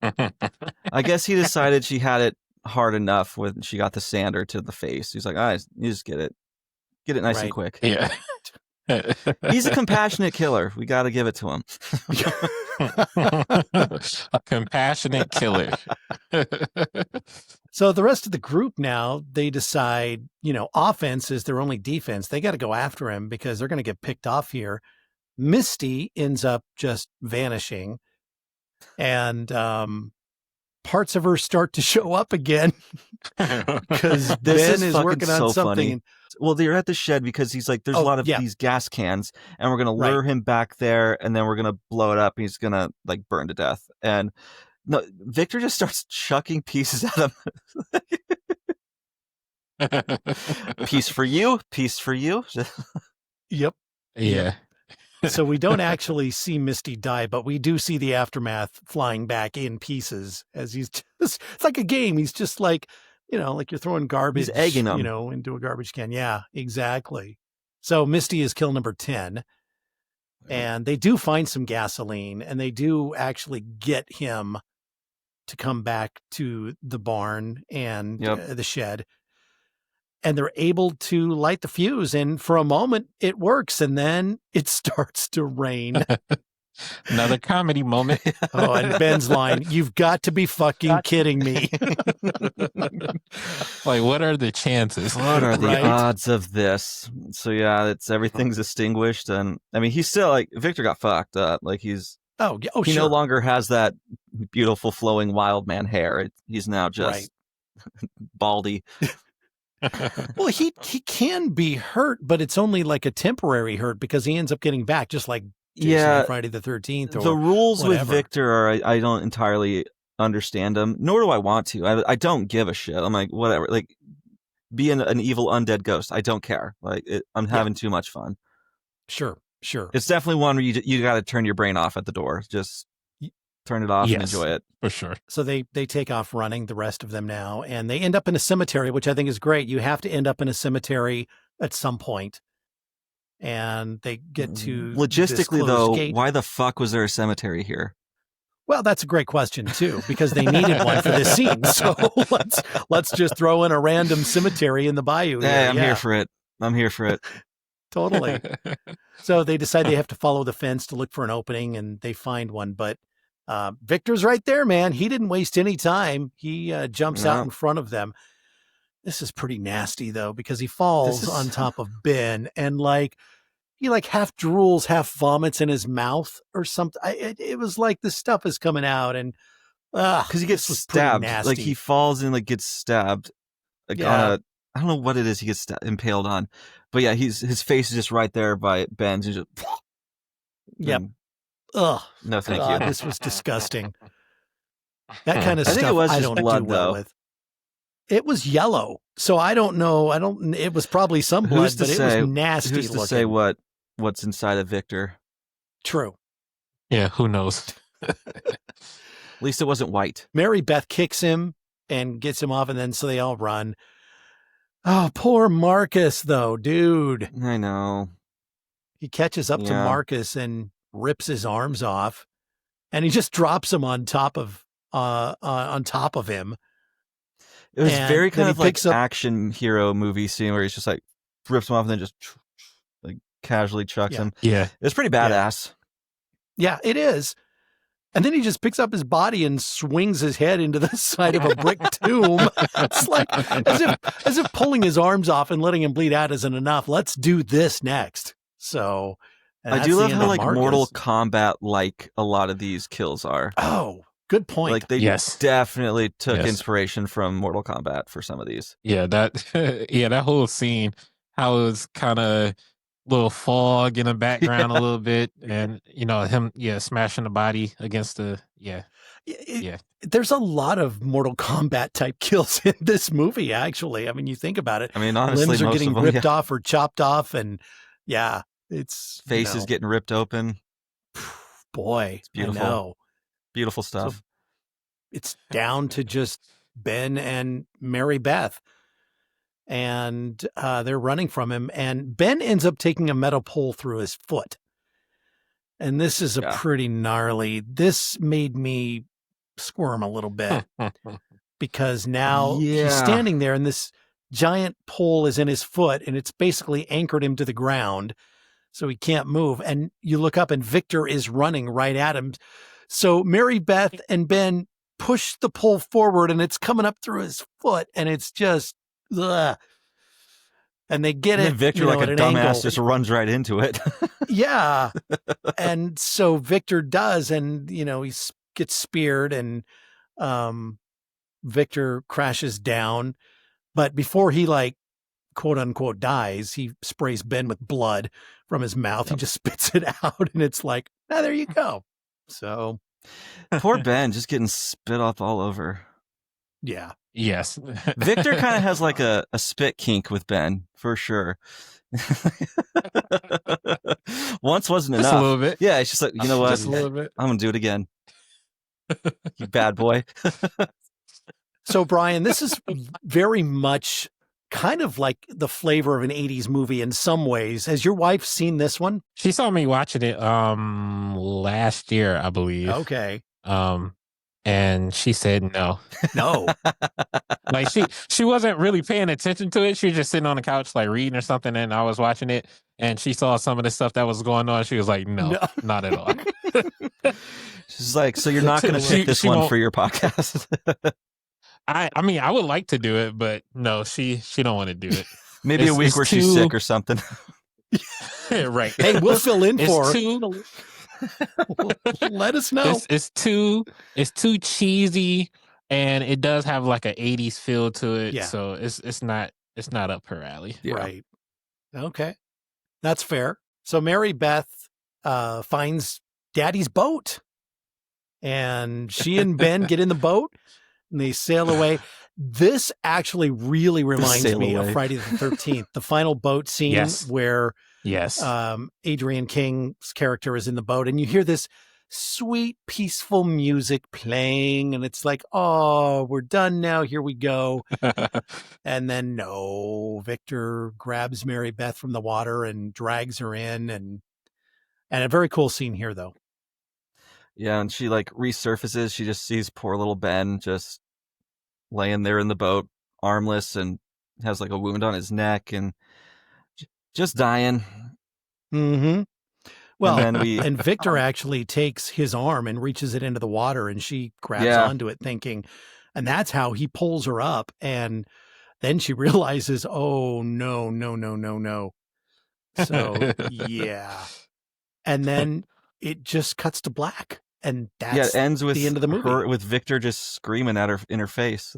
I guess he decided she had it hard enough when she got the sander to the face. He's like, you just get it nice and quick. Yeah. He's a compassionate killer. We got to give it to him. A compassionate killer. So the rest of the group now, they decide, offense is their only defense. They got to go after him because they're going to get picked off here. Misty ends up just vanishing and parts of her start to show up again because Ben is working on something. Funny. Well, they're at the shed because he's like, there's a lot of these gas cans and we're going to lure him back there and then we're going to blow it up. And he's going to like burn to death. And no, Victor just starts chucking pieces at him. Piece for you. Yep. Yeah. So we don't actually see Misty die, but we do see the aftermath flying back in pieces as he's just, it's like a game. He's just like, like you're throwing garbage, he's egging them. Into a garbage can. Yeah, exactly. So Misty is kill number 10 and they do find some gasoline and they do actually get him to come back to the barn and the shed. And they're able to light the fuse. And for a moment, it works. And then it starts to rain. Another comedy moment. Oh, and Ben's line, you've got to be fucking kidding me. Like, what are the chances? What are the odds of this? So, yeah, everything's extinguished. And I mean, he's still like, Victor got fucked up. Like, he no longer has that beautiful flowing wild man hair. He's now just baldy. Well, he can be hurt, but it's only like a temporary hurt because he ends up getting back, just like Jason on Friday the 13th. Or the rules whatever. with Victor are I don't entirely understand them, nor do I want to. I don't give a shit. I'm like, whatever. Like, be an evil undead ghost. I don't care. Like, I'm having too much fun. Sure. It's definitely one where you got to turn your brain off at the door. Just turn it off and enjoy it. For sure. So they take off running, the rest of them now, and they end up in a cemetery, which I think is great. You have to end up in a cemetery at some point. And they get to logistically though, gate. Why the fuck was there a cemetery here? Well, that's a great question too, because they needed one for this scene. So let's just throw in a random cemetery in the bayou. Hey, I'm here for it. I'm here for it. Totally. So they decide they have to follow the fence to look for an opening, and they find one. But Victor's right there, man. He didn't waste any time. He jumps out in front of them. This is pretty nasty though, because he falls on top of Ben and he half drools, half vomits in his mouth or something. It was like the stuff is coming out, and because he gets stabbed. Like he falls and gets stabbed. On a, I don't know what it is. He gets impaled on, but yeah, his face is just right there by Ben's. Just, yep. Ugh. No, thank you. This was disgusting. That kind of I stuff. Think it was I just don't blood, do well though. with. It was yellow, so I don't know. It was probably some blood, but it was nasty. Who's to looking. say what's inside of Victor? True. Yeah, who knows? At least it wasn't white. Mary Beth kicks him and gets him off, and then so they all run. Oh, poor Marcus, though, dude. I know. He catches up to Marcus and rips his arms off, and he just drops him on top of him. It was very kind of like action hero movie scene where he's just rips him off and then just casually chucks him. Yeah. It's pretty badass. Yeah, it is. And then he just picks up his body and swings his head into the side of a brick tomb. It's as if pulling his arms off and letting him bleed out isn't enough. Let's do this next. So I do love how Mortal Kombat a lot of these kills are. Oh, good point. They definitely took inspiration from Mortal Kombat for some of these. Yeah, that whole scene, how it was kind of little fog in the background a little bit, and him smashing the body against the there's a lot of Mortal Kombat type kills in this movie, actually. I mean, you think about it. I mean, honestly, limbs are most getting of them, ripped off or chopped off, and it's faces getting ripped open. Boy, it's beautiful. I know. Beautiful stuff. So it's down to just Ben and Mary Beth. And they're running from him. And Ben ends up taking a metal pole through his foot. And this is pretty gnarly. This made me squirm a little bit. Because now he's standing there and this giant pole is in his foot. And it's basically anchored him to the ground. So he can't move. And you look up and Victor is running right at him. So Mary Beth and Ben push the pole forward and it's coming up through his foot. And it's just... Ugh. And they get it. Victor, like a dumbass, just runs right into it. Yeah. And so Victor does, and he gets speared, and Victor crashes down. But before he quote unquote dies, he sprays Ben with blood from his mouth. He just spits it out, and it's there you go. So poor Ben, just getting spit off all over. Yeah. Yes. Victor kind of has a spit kink with Ben, for sure. Once wasn't enough. Just a little bit. Yeah, it's just you know what? Just a little bit. I'm going to do it again. You bad boy. So, Brian, this is very much kind of like the flavor of an 80s movie in some ways. Has your wife seen this one? She saw me watching it last year, I believe. Okay. And she said no. She wasn't really paying attention to it. She was just sitting on the couch reading or something, and I was watching it, and she saw some of the stuff that was going on. She was like, no. Not at all. She's like, so you're not going to pick this one for your podcast? I mean, I would like to do it, but no, she don't want to do it. Maybe a week where she's sick or something. Right. Hey, we'll fill in for her. Let us know. It's too cheesy, and it does have an 80s feel to it. Yeah. So it's not up her alley. Yeah. Right. Okay. That's fair. So Mary Beth finds Daddy's boat, and she and Ben get in the boat and they sail away. This actually really reminds me of Friday the 13th, the final boat scene where Adrian King's character is in the boat, and you hear this sweet, peaceful music playing. And it's like, oh, we're done now. Here we go. And then no, Victor grabs Mary Beth from the water and drags her in. And a very cool scene here, though. Yeah, and she like resurfaces. She just sees poor little Ben just laying there in the boat, armless, and has like a wound on his neck and just dying. Mm-hmm. Well, and Victor actually takes his arm and reaches it into the water, and she grabs onto it thinking, and that's how he pulls her up. And then she realizes, oh, no. So, yeah. And then it just cuts to black. And that's it ends with the end of the movie. with Victor just screaming at her in her face.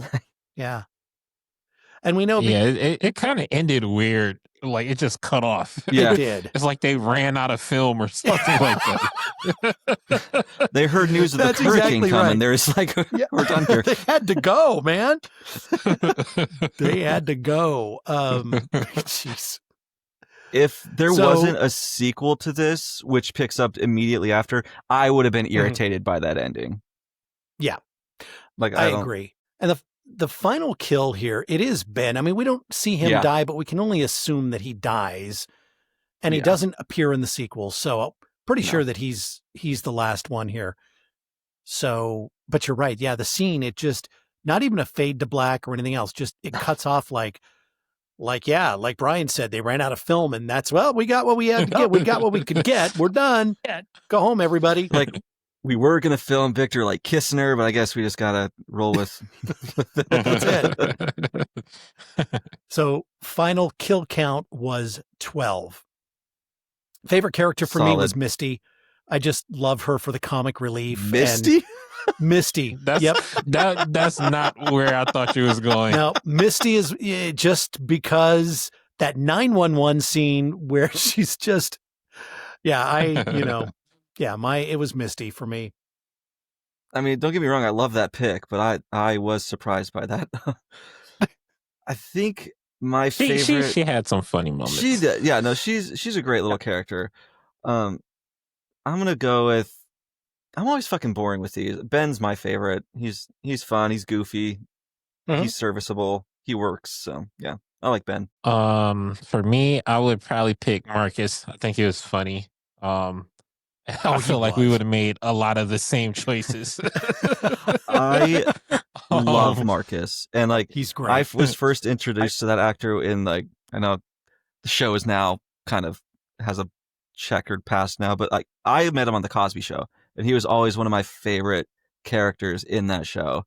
Yeah. And we know. It kind of ended weird. Like it just cut off. Yeah. It did. It's like they ran out of film or something like that. They heard news of the hurricane coming. Right. There's like, we're done here. They had to go, man. They had to go. Jeez. If there wasn't a sequel to this, which picks up immediately after, I would have been irritated by that ending. Yeah. Like I agree. And the final kill here, it is Ben. I mean, we don't see him die, but we can only assume that he dies. And he doesn't appear in the sequel. So pretty sure that he's the last one here. So, but you're right. Yeah, the scene, it just, not even a fade to black or anything else. Just, it cuts off like Brian said, they ran out of film, and that's, well, we got what we had to get. We got what we could get. We're done. Go home, everybody. Like, we were going to film Victor like kissing her, but I guess we just got to roll with that's it. So final kill count was 12. Favorite character for me was Misty. I just love her for the comic relief. Misty? Misty. That's not where I thought you was going. Now, Misty is just because that 911 scene where she's just, it was Misty for me. I mean, don't get me wrong, I love that pick, but I was surprised by that. I think my favorite. She had some funny moments. She did, yeah. No, she's a great little character. I'm gonna go with. I'm always fucking boring with these. Ben's my favorite. He's fun. He's goofy. Mm-hmm. He's serviceable. He works. So yeah, I like Ben. For me, I would probably pick Marcus. I think he was funny. I feel like we would have made a lot of the same choices. I love Marcus, and like he's great. I was first introduced to that actor in like, I know the show is now kind of has a checkered past now, but like I met him on the Cosby Show, and he was always one of my favorite characters in that show.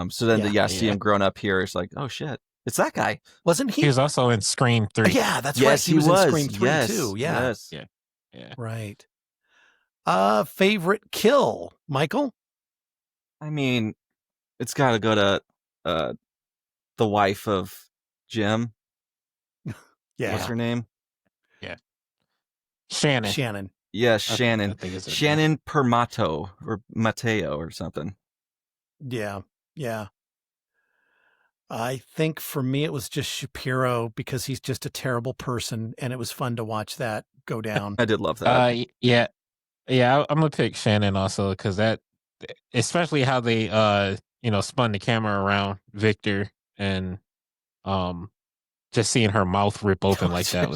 So then see him grown up here, it's like, oh shit, it's that guy. Wasn't he? He was also in Scream 3. Yeah, that's right. He was in Scream 3 too. Yeah. Yes. Yeah. Right. Favorite kill, Michael? I mean, it's got to go to the wife of Jim. Yeah. What's her name? Yeah. Shannon. Yeah, Shannon. I think it's Shannon Permato or Mateo or something. Yeah. I think for me it was just Shapiro because he's just a terrible person, and it was fun to watch that go down. I did love that. Yeah, I'm gonna pick Shannon also because that, especially how they spun the camera around Victor and just seeing her mouth rip open like that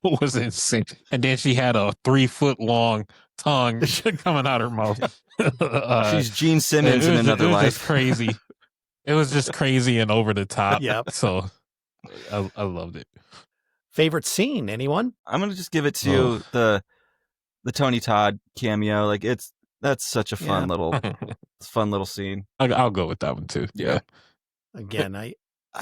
was insane. And then she had a 3-foot long tongue coming out her mouth. She's Gene Simmons in another life. It was just crazy. It was just crazy and over the top. Yep. So I loved it. Favorite scene, anyone? I'm gonna just give it to the Tony Todd cameo. Like that's such a fun little scene. I'll go with that one too. Yeah. Again, I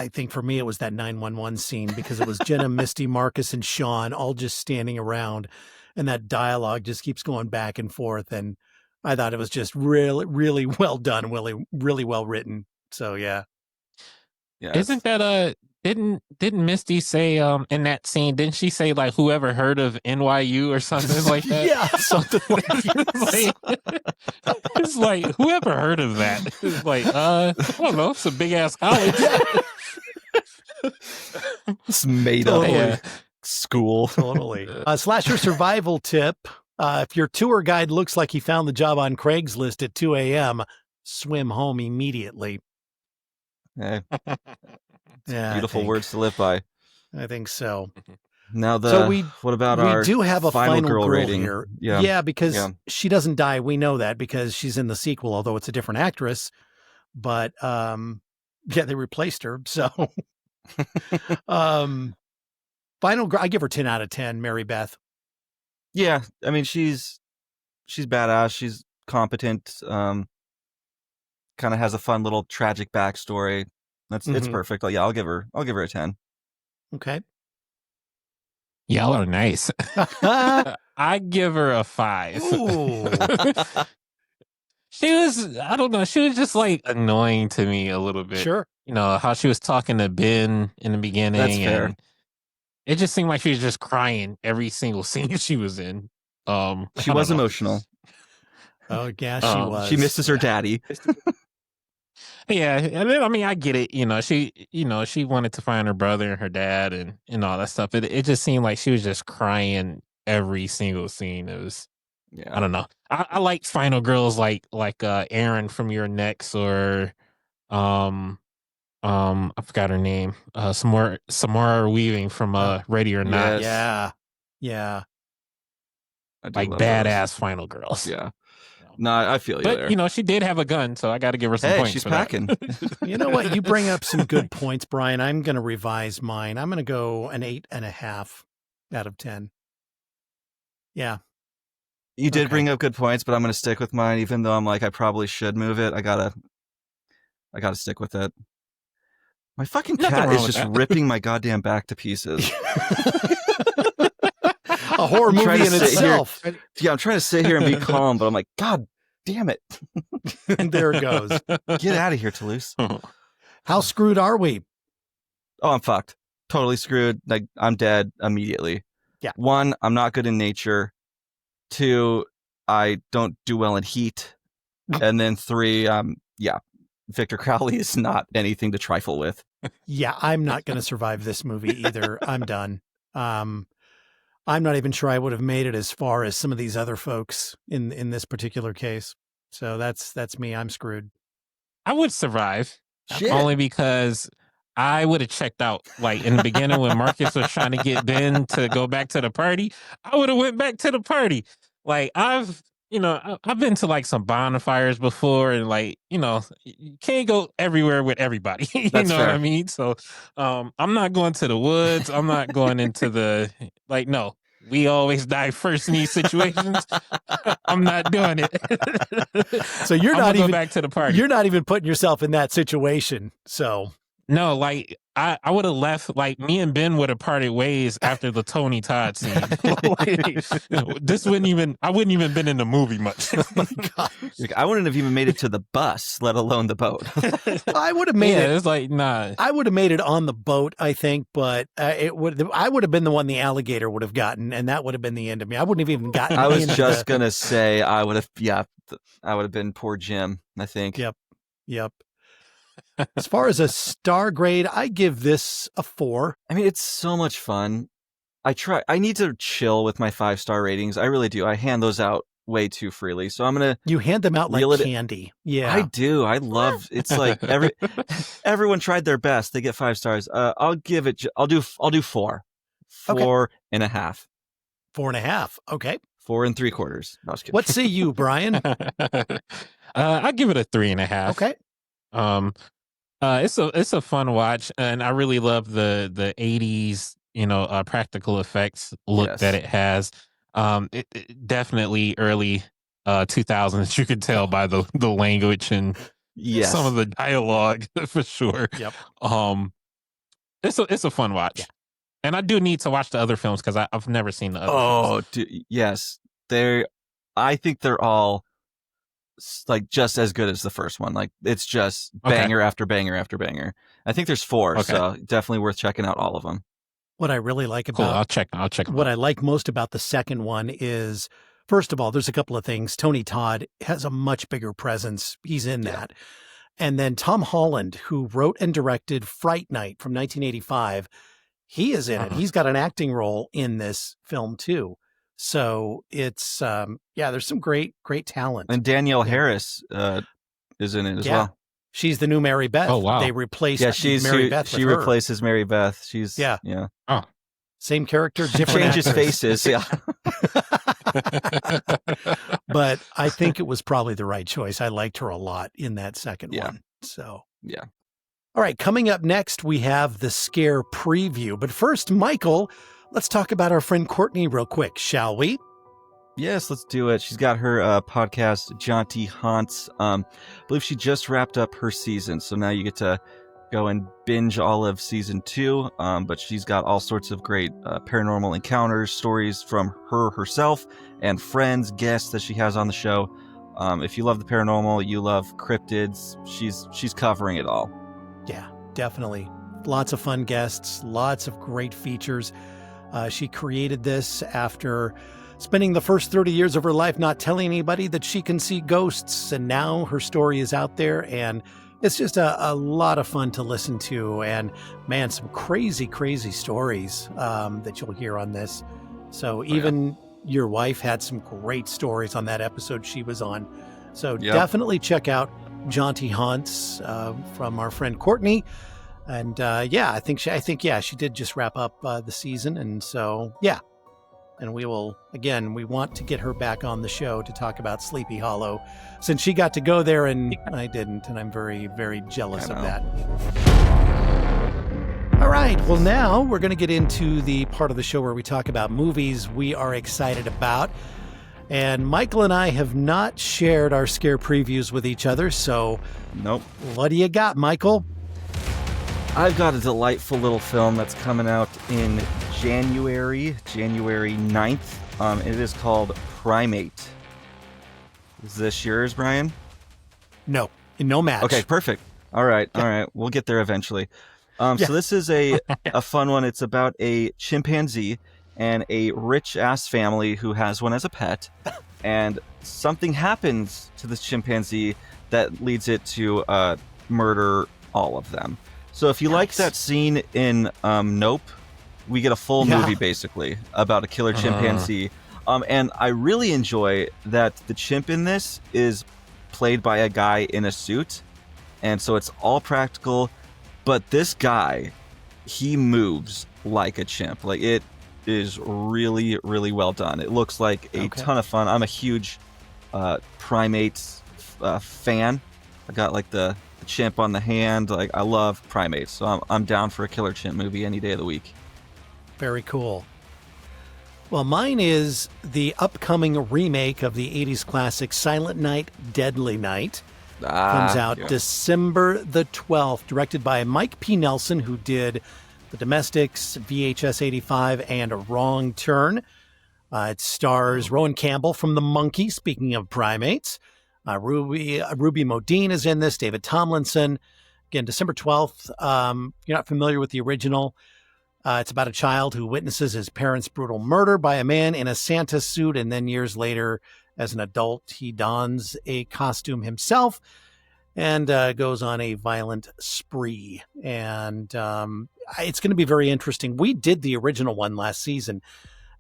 think for me it was that 911 scene because it was Jenna, Misty, Marcus, and Sean all just standing around, and that dialogue just keeps going back and forth. And I thought it was just really, really well done, really, really well written. So yeah. Isn't that didn't Misty say in that scene, didn't she say like whoever heard of NYU or something like that? Yeah, something like that. It's like whoever heard of that? It's like I don't know, it's a big ass college. It's made up school. Totally. Slasher survival tip. If your tour guide looks like he found the job on Craigslist at 2 a.m., swim home immediately. Hey, Yeah, beautiful words to live by. I think so. Now what about we our do have a final girl rating here. Yeah, because she doesn't die. We know that because she's in the sequel, although it's a different actress. But they replaced her. So final girl, I give her 10 out of 10, Mary Beth. Yeah, I mean she's badass, she's competent, kind of has a fun little tragic backstory. It's perfect. Yeah, I'll give her a 10. Okay. Y'all are nice. I give her a 5. She was, I don't know, she was just like annoying to me a little bit. Sure. You know, how she was talking to Ben in the beginning. That's fair. And it just seemed like she was just crying every single scene she was in. She was emotional. Oh, yeah, she was. She misses her daddy. Yeah, and then, I mean, I get it. She wanted to find her brother and her dad and all that stuff. It just seemed like she was just crying every single scene. It was, I don't know. I like final girls like Aaron from Your Next, or I forgot her name. Samara Weaving from Ready or Not. Yeah. Like badass final girls. Yeah. No, I feel you there. But, she did have a gun, so I got to give her some points. She's for packing. You know what? You bring up some good points, Brian. I'm going to revise mine. I'm going to go an 8.5 out of 10. Yeah. You did bring up good points, but I'm going to stick with mine, even though I'm like, I probably should move it. I gotta stick with it. My fucking cat is just ripping my goddamn back to pieces. A horror movie in itself. Yeah, I'm trying to sit here and be calm, but I'm like, God damn it. And there it goes. Get out of here, Toulouse. How screwed are we? Oh, I'm fucked. Totally screwed. Like, I'm dead immediately. Yeah. 1, I'm not good in nature. 2, I don't do well in heat. And then 3, Victor Crowley is not anything to trifle with. Yeah, I'm not going to survive this movie either. I'm done. I'm not even sure I would have made it as far as some of these other folks in this particular case. So that's me. I'm screwed. I would survive. Shit. Only because I would have checked out. Like in the beginning when Marcus was trying to get Ben to go back to the party, I would have went back to the party. Like I've been to like some bonfires before, and like, you can't go everywhere with everybody. You That's know fair. what I mean? So I'm not going to the woods. I'm not going into no. We always die first in these situations. I'm not doing it. So you're not even back to the party. You're not even putting yourself in that situation. So no, like I would have left. Like me and Ben would have parted ways after the Tony Todd scene. I wouldn't even been in the movie much. Oh my God. I wouldn't have even made it to the bus, let alone the boat. I would have made it. It's like, nah. I would have made it on the boat, I think, but I would have been the one the alligator would have gotten, and that would have been the end of me. I wouldn't have even gotten. I was just gonna say I would have been poor Jim, I think. Yep. As far as a star grade, I give this a 4. I mean, it's so much fun. I need to chill with my 5-star ratings. I really do. I hand those out way too freely. So I'm going to... You hand them out like candy. Yeah. I do. I love... It's like everyone tried their best. They get 5 stars. I'll give it... I'll do 4. 4.5. 4.5. Okay. 4 3/4. No, I was kidding. What say you, Brian? I give it a 3.5. Okay. It's a fun watch, and I really love the 80s, practical effects look that it has. It definitely early 2000s. You could tell by the language and some of the dialogue for sure. Yep. It's a fun watch, and I do need to watch the other films because I've never seen the other films. Yes, I think they're all like just as good as the first one. Like it's just banger after banger after banger. I think there's 4, so definitely worth checking out all of them. What I really like about I'll check what I like most about the second one is, first of all, there's a couple of things. Tony Todd has a much bigger presence. He's in that. And then Tom Holland, who wrote and directed Fright Night from 1985, he is in it. He's got an acting role in this film too. So it's there's some great talent. And Danielle Harris is in it as well. She's the new Mary Beth. Oh, wow. They replaced Mary Beth. She replaces Mary Beth. She's Oh. Same character, She different changes actress. faces. Yeah. But I think it was probably the right choice. I liked her a lot in that second one. So yeah. All right, coming up next, we have the scare preview. But first, Michael, let's talk about our friend Courtney real quick, shall we? Yes, let's do it. She's got her podcast, Jaunty Haunts. I believe she just wrapped up her season, so now you get to go and binge all of season 2. But she's got all sorts of great paranormal encounters, stories from her herself, and friends, guests that she has on the show. If you love the paranormal, you love cryptids, she's covering it all. Yeah, definitely. Lots of fun guests, lots of great features. She created this after spending the first 30 years of her life not telling anybody that she can see ghosts. And now her story is out there, and it's just a lot of fun to listen to. And man, some crazy stories that you'll hear on this. So even your wife had some great stories on that episode she was on. So definitely check out Jaunty Haunts from our friend Courtney. And I think she did just wrap up the season. And so, and we want to get her back on the show to talk about Sleepy Hollow, since she got to go there and I didn't. And I'm very, very jealous of that. All right. Well, now we're going to get into the part of the show where we talk about movies we are excited about. And Michael and I have not shared our scare previews with each other. So, Nope. What do you got, Michael? I've got a delightful little film that's coming out in January 9th. It is called Primate. Is this yours, Brian? No match. Okay, perfect. All right. We'll get there eventually. So this is a fun one. It's about a chimpanzee and a rich-ass family who has one as a pet. And something happens to this chimpanzee that leads it to murder all of them. So if you like that scene in Nope, we get a full movie basically about a killer chimpanzee. And I really enjoy that the chimp in this is played by a guy in a suit. And so it's all practical. But this guy, he moves like a chimp. Like, it is really, really well done. It looks like a ton of fun. I'm a huge Primates fan. I got like the chimp on the hand. Like, I love Primates, so I'm down for a killer chimp movie any day of the week. Very cool. Well, mine is the upcoming remake of the 80s classic Silent Night, Deadly Night. Comes out December the 12th, directed by Mike P. Nelson, who did The Domestics, VHS 85, and A Wrong Turn. It stars Rowan Campbell from The Monkey, speaking of primates. Ruby Modine is in this, David Tomlinson. Again, December 12th. You're not familiar with the original. It's about a child who witnesses his parents' brutal murder by a man in a Santa suit, and then years later, as an adult, he dons a costume himself and goes on a violent spree. And it's going to be very interesting. We did the original one last season,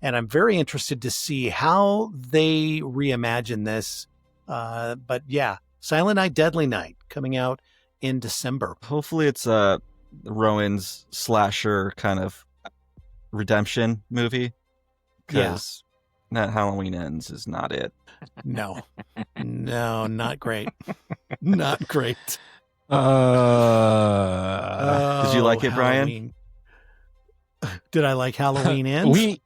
and I'm very interested to see how they reimagine this. But yeah, Silent Night, Deadly Night coming out in December. Hopefully it's Rowan's slasher kind of redemption movie, because that Halloween Ends is not it. No, not great. Not great. Did you like it, Halloween. Brian? Did I like Halloween Ends?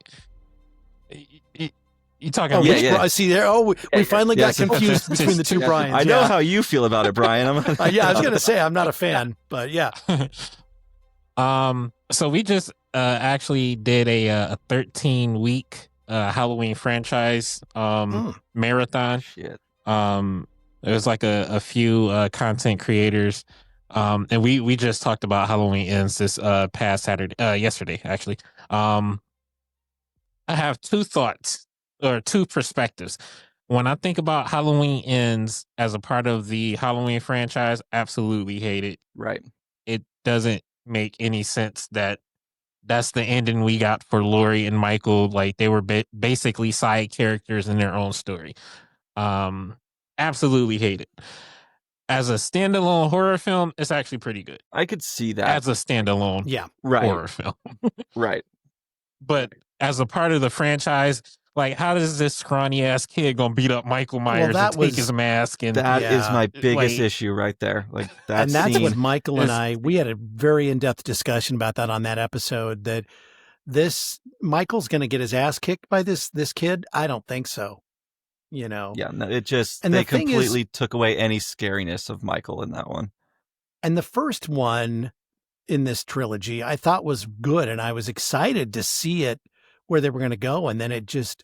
You talking? I see there. Oh, we finally got confused between the two Brians. I know how you feel about it, Brian. I was going to say I'm not a fan, but yeah. So we just actually did a 13-week Halloween franchise marathon. Shit. There was like a few content creators, and we just talked about Halloween Ends this past yesterday actually. I have two thoughts or two perspectives. When I think about Halloween Ends as a part of the Halloween franchise, absolutely hate it. Right. It doesn't make any sense that that's the ending we got for Laurie and Michael. Like they were basically side characters in their own story. Absolutely hate it. As a standalone horror film, it's actually pretty good. I could see that. As a standalone horror film. Right. But as a part of the franchise, like, how does this scrawny ass kid gonna beat up Michael Myers and take his mask? And that is my biggest issue right there. Like that, and that's what Michael and I, we had a very in-depth discussion about that on that episode. That Michael's gonna get his ass kicked by this kid. I don't think so. You know. Yeah, no, it just they completely took away any scariness of Michael in that one. And the first one in this trilogy I thought was good, and I was excited to see it where they were going to go, and then it just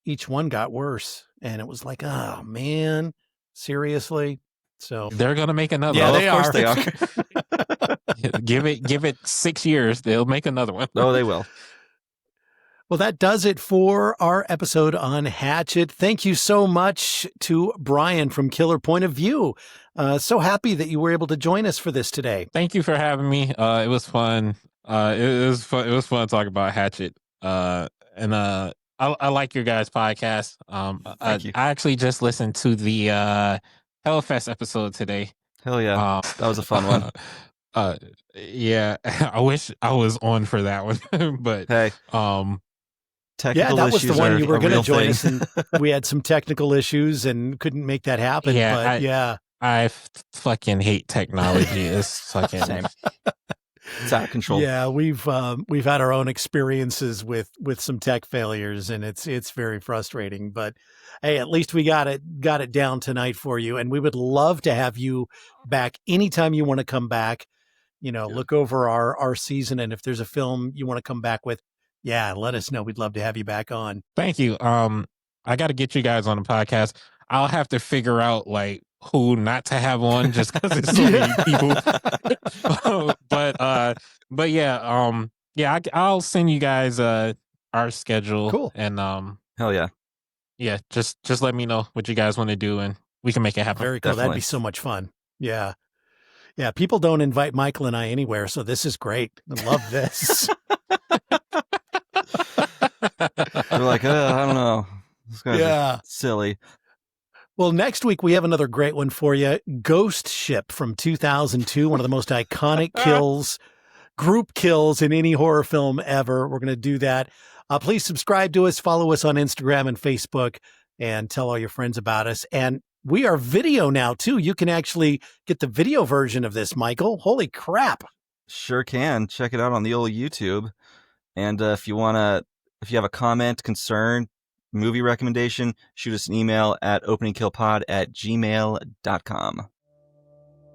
each one got worse, and it was like, oh man, seriously. So they're going to make another. Yeah, of course they are. give it 6 years, they'll make another one. Oh, they will. Well, that does it for our episode on Hatchet. Thank you so much to Brian from Killer Point of View. So happy that you were able to join us for this today. Thank you for having me. It was fun. It was fun. It was fun talking about Hatchet. And I like your guys' podcast. Thank you. I actually just listened to the Hellfest episode today. Hell yeah, that was a fun one. Yeah, I wish I was on for that one, but hey, technical that was the one you were going to join us, and we had some technical issues and couldn't make that happen. Yeah, but I fucking hate technology. It's fucking same. It's out of control. Yeah, we've had our own experiences with some tech failures, and it's very frustrating. But hey, at least we got it down tonight for you, and we would love to have you back anytime you want to come back. You know, look over our season, and if there's a film you want to come back with, let us know. We'd love to have you back on. Thank you. I got to get you guys on the podcast. I'll have to figure out like who not to have on just because there's so many people. but yeah, I'll send you guys our schedule. Cool. And hell yeah. Yeah, just let me know what you guys want to do and we can make it happen. Very cool. Definitely. That'd be so much fun. Yeah. Yeah, people don't invite Michael and I anywhere, so this is great. I love this. They're like, I don't know. This guy's silly. Well, next week we have another great one for you. Ghost Ship from 2002, one of the most iconic group kills in any horror film ever. We're going to do that. Please subscribe to us, follow us on Instagram and Facebook, and tell all your friends about us. And we are video now, too. You can actually get the video version of this, Michael. Holy crap. Sure can. Check it out on the old YouTube. And if you have a comment, concern, movie recommendation, shoot us an email at openingkillpod@gmail.com.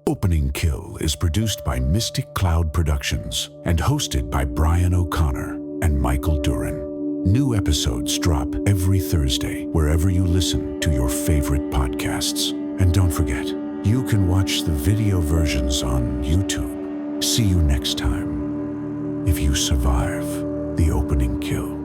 Opening Kill is produced by Mystic Cloud Productions and hosted by Brian O'Connor and Michael Duran. New episodes drop every Thursday wherever you listen to your favorite podcasts. And don't forget, you can watch the video versions on YouTube. See you next time. If you survive the opening kill.